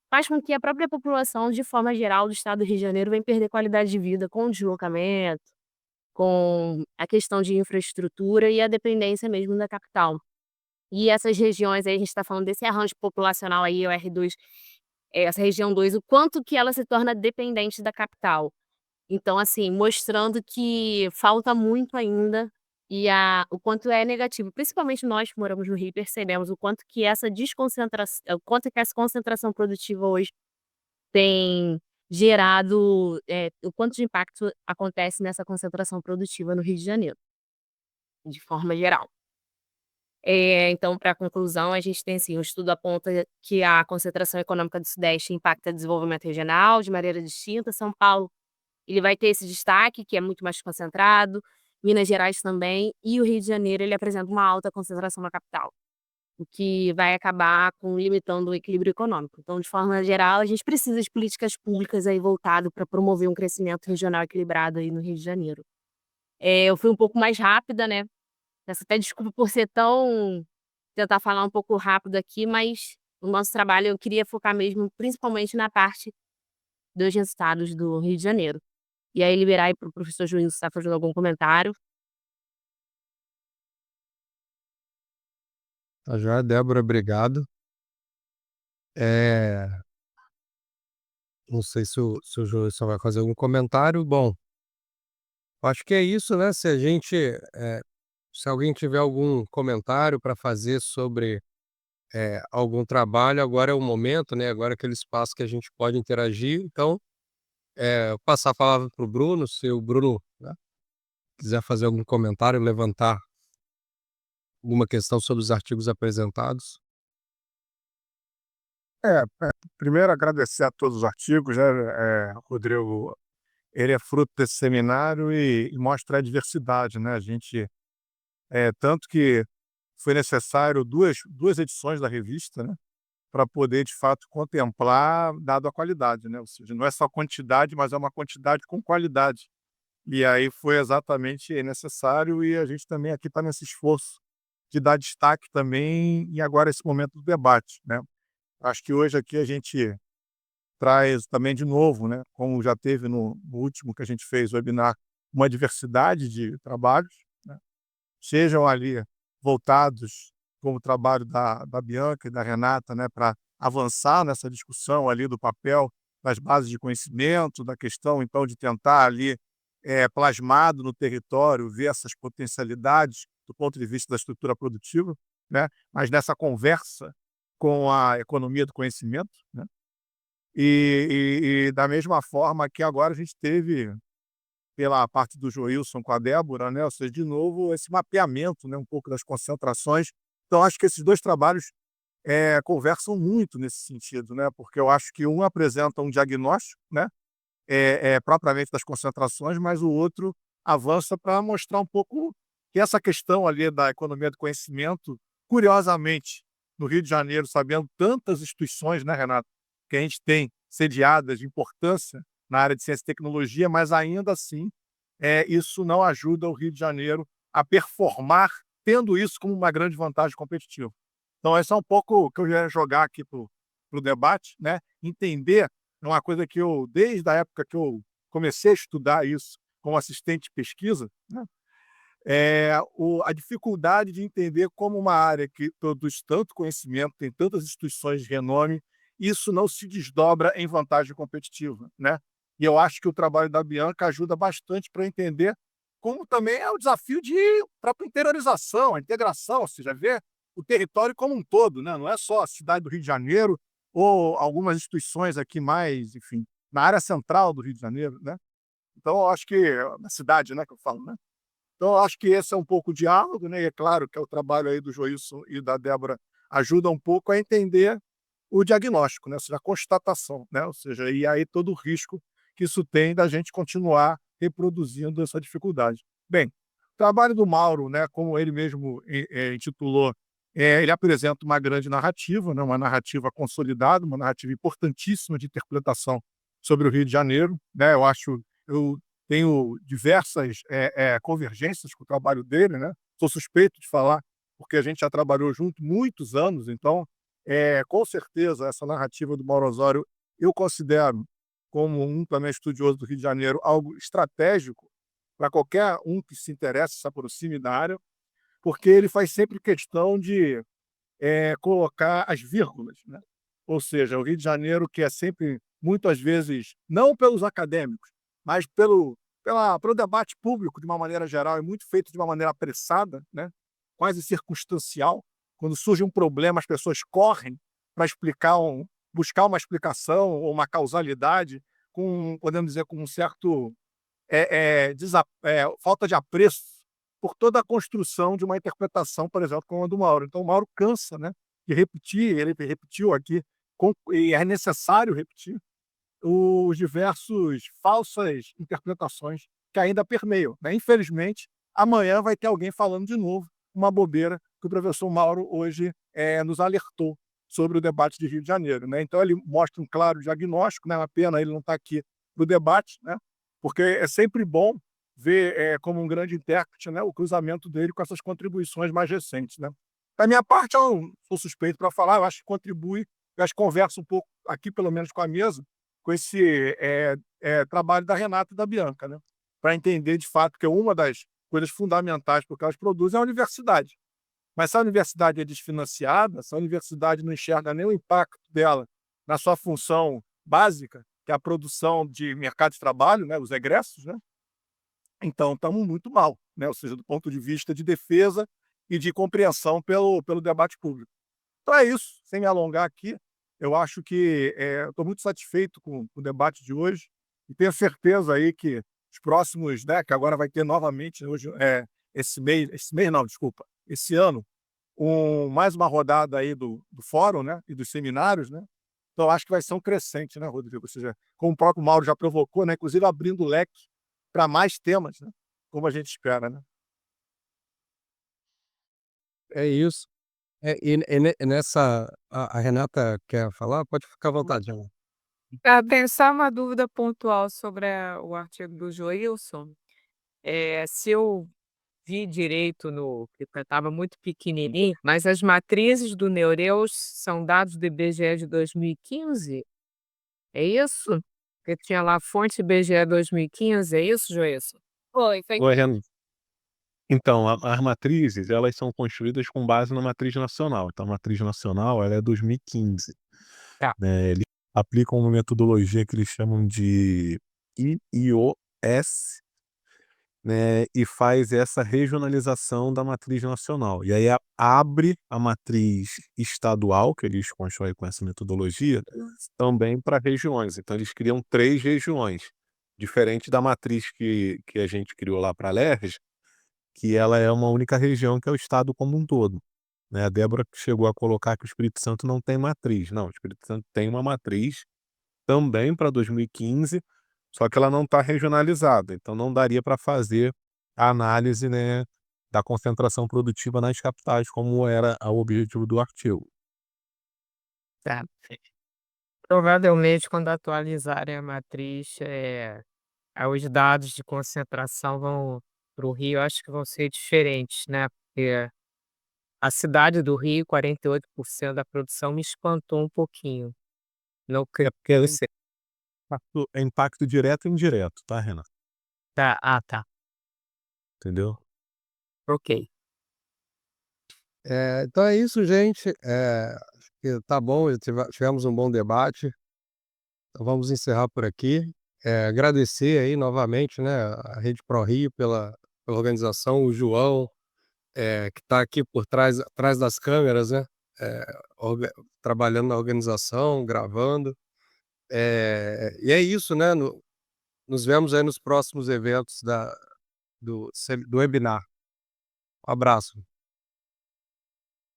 S7: faz com que a própria população, de forma geral, do estado do Rio de Janeiro venha perder qualidade de vida com o deslocamento, com a questão de infraestrutura e a dependência mesmo da capital. E essas regiões aí, a gente está falando desse arranjo populacional aí, o R2, essa região 2, o quanto que ela se torna dependente da capital. Então, assim, mostrando que falta muito ainda e o quanto é negativo. Principalmente nós que moramos no Rio percebemos o quanto que o quanto que essa concentração produtiva hoje tem gerado, o quanto de impacto acontece nessa concentração produtiva no Rio de Janeiro, de forma geral. Então, para conclusão, a gente tem assim, o estudo aponta que a concentração econômica do Sudeste impacta o desenvolvimento regional de maneira distinta. São Paulo, ele vai ter esse destaque, que é muito mais concentrado, Minas Gerais também, e o Rio de Janeiro, ele apresenta uma alta concentração na capital, o que vai acabar limitando o equilíbrio econômico. Então, de forma geral, a gente precisa de políticas públicas aí voltado para promover um crescimento regional equilibrado aí no Rio de Janeiro. Eu fui um pouco mais rápida, né? Peço até desculpa por tentar falar um pouco rápido aqui, mas o nosso trabalho eu queria focar mesmo, principalmente na parte dos resultados do Rio de Janeiro. E aí liberar aí para o professor Juninho se está fazendo algum comentário.
S1: Tá joia, Débora, obrigado. Eh, não sei se o Joilson vai fazer algum comentário. Bom, acho que é isso, né, se alguém tiver algum comentário para fazer sobre, algum trabalho, agora é o momento, né, agora é aquele espaço que a gente pode interagir. Então, passar a palavra para o Bruno, se o Bruno, né, quiser fazer algum comentário, levantar alguma questão sobre os artigos apresentados.
S3: Primeiro agradecer a todos os artigos, né, Rodrigo, ele é fruto desse seminário e mostra a diversidade, né, a gente, tanto que foi necessário duas edições da revista, né, para poder de fato contemplar dado a qualidade, né, ou seja, não é só quantidade, mas é uma quantidade com qualidade. E aí foi exatamente necessário e a gente também aqui está nesse esforço de dar destaque também e agora esse momento do debate, né. Acho que hoje aqui a gente traz também de novo, né, como já teve no último que a gente fez o webinar, uma diversidade de trabalhos, né, sejam ali voltados como o trabalho da Bianca e da Renata, né, para avançar nessa discussão ali do papel das bases de conhecimento, da questão então de tentar ali, plasmado no território, ver essas potencialidades do ponto de vista da estrutura produtiva, né, mas nessa conversa com a economia do conhecimento, né, e da mesma forma que agora a gente teve, pela parte do Joilson com a Débora, né, ou seja, de novo esse mapeamento, né, um pouco das concentrações. Então acho que esses 2 trabalhos conversam muito nesse sentido, né, porque eu acho que um apresenta um diagnóstico, né, propriamente das concentrações, mas o outro avança para mostrar um pouco que essa questão ali da economia do conhecimento, curiosamente, no Rio de Janeiro, sabendo tantas instituições, né, Renato, que a gente tem sediadas de importância na área de ciência e tecnologia, mas ainda assim, isso não ajuda o Rio de Janeiro a performar, tendo isso como uma grande vantagem competitiva. Então, esse é um pouco o que eu ia jogar aqui para o debate, né? Entender é uma coisa que eu, desde a época que eu comecei a estudar isso como assistente de pesquisa, né? A dificuldade de entender como uma área que produz tanto conhecimento, tem tantas instituições de renome, isso não se desdobra em vantagem competitiva, né? E eu acho que o trabalho da Bianca ajuda bastante para entender como também é o desafio de própria interiorização, a integração, ou seja, ver o território como um todo, né? Não é só a cidade do Rio de Janeiro ou algumas instituições aqui mais, enfim, na área central do Rio de Janeiro, né? Então, eu acho que na cidade, né, que eu falo, né? Então, eu acho que esse é um pouco o diálogo, né? E é claro que é o trabalho aí do Joilson e da Débora ajuda um pouco a entender o diagnóstico, né? Ou seja, a constatação, né? Ou seja, e aí todo o risco que isso tem da gente continuar reproduzindo essa dificuldade. Bem, o trabalho do Mauro, né, como ele mesmo intitulou, ele apresenta uma grande narrativa, né, uma narrativa consolidada, uma narrativa importantíssima de interpretação sobre o Rio de Janeiro, né? Eu tenho diversas convergências com o trabalho dele, né? Sou suspeito de falar, porque a gente já trabalhou junto muitos anos, então, com certeza, essa narrativa do Mauro Osório eu considero, como um também estudioso do Rio de Janeiro, algo estratégico para qualquer um que se interesse, se aproxime da área, porque ele faz sempre questão de colocar as vírgulas, né? Ou seja, o Rio de Janeiro que é sempre, muitas vezes, não pelos acadêmicos, mas pelo debate público de uma maneira geral, é muito feito de uma maneira apressada, né? Quase circunstancial. Quando surge um problema, as pessoas correm para buscar uma explicação ou uma causalidade, podemos dizer, com um certo falta de apreço por toda a construção de uma interpretação, por exemplo, como a do Mauro. Então, o Mauro cansa, né, de repetir, ele repetiu aqui, e é necessário repetir, os diversos falsas interpretações que ainda permeiam, né? Infelizmente, amanhã vai ter alguém falando de novo uma bobeira que o professor Mauro hoje nos alertou sobre o debate de Rio de Janeiro, né? Então, ele mostra um claro diagnóstico, né? É uma pena ele não estar aqui para o debate, né? Porque é sempre bom ver como um grande intérprete, né, o cruzamento dele com essas contribuições mais recentes, né? Da minha parte, eu sou suspeito para falar, eu acho que contribui, eu acho que conversa um pouco aqui, pelo menos com a mesa, com esse trabalho da Renata e da Bianca, né? Para entender de fato que uma das coisas fundamentais porque elas produzem é a universidade. Mas se a universidade é desfinanciada, se a universidade não enxerga nem o impacto dela na sua função básica, que é a produção de mercado de trabalho, né, os egressos, né? Então estamos muito mal, né? Ou seja, do ponto de vista de defesa e de compreensão pelo debate público. Então é isso, sem me alongar aqui, eu acho que estou muito satisfeito com o debate de hoje e tenho certeza aí que os próximos, né, que agora vai ter novamente hoje, esse mês não, desculpa, esse ano, mais uma rodada aí do fórum, né, e dos seminários, né? Então acho que vai ser um crescente, né, Rodrigo? Ou seja, como o próprio Mauro já provocou, né, inclusive abrindo o leque para mais temas, né, como a gente espera, né?
S1: É isso. Nessa a Renata quer falar? Pode ficar à vontade, Renata.
S5: Pensar uma dúvida pontual sobre o artigo do Joilson, se eu vi direito no que estava muito pequenininho, mas as matrizes do Neureus são dados do IBGE de 2015? É isso? Porque tinha lá fonte IBGE 2015, é isso, Joilson?
S7: Foi.
S8: Oi, Renan. Então, as matrizes, elas são construídas com base na matriz nacional. Então, a matriz nacional, ela é 2015,
S5: Tá.
S8: né? Eles aplicam uma metodologia que eles chamam de IIOS, né? E faz essa regionalização da matriz nacional. E aí abre a matriz estadual, que eles constroem com essa metodologia, também para regiões. Então, eles criam 3 regiões, diferente da matriz que a gente criou lá para a LERJ, que ela é uma única região, que é o estado como um todo, né, a Débora chegou a colocar que o Espírito Santo não tem matriz. Não, o Espírito Santo tem uma matriz também para 2015, só que ela não está regionalizada, então não daria para fazer a análise, né, da concentração produtiva nas capitais, como era o objetivo do artigo.
S5: Tá. Provavelmente, quando atualizarem a matriz, os dados de concentração vão para o Rio, acho que vão ser diferentes, né? Porque a cidade do Rio, 48% da produção me espantou um pouquinho. Não
S8: É
S5: creio
S8: porque
S5: que você.
S8: é impacto direto e indireto, tá, Renan?
S5: Tá, tá.
S8: Entendeu?
S5: Ok.
S1: Então é isso, gente. Acho que tá bom, tivemos um bom debate. Então vamos encerrar por aqui. Agradecer aí novamente, né, a Rede ProRio pela organização, o João, que está aqui por trás atrás das câmeras, né, trabalhando na organização, gravando. E é isso, né, nos vemos aí nos próximos eventos do webinar. Um abraço.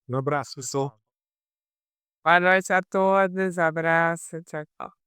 S8: Um abraço, pessoal.
S5: Boa noite a todos. Abraço. Tchau, tchau.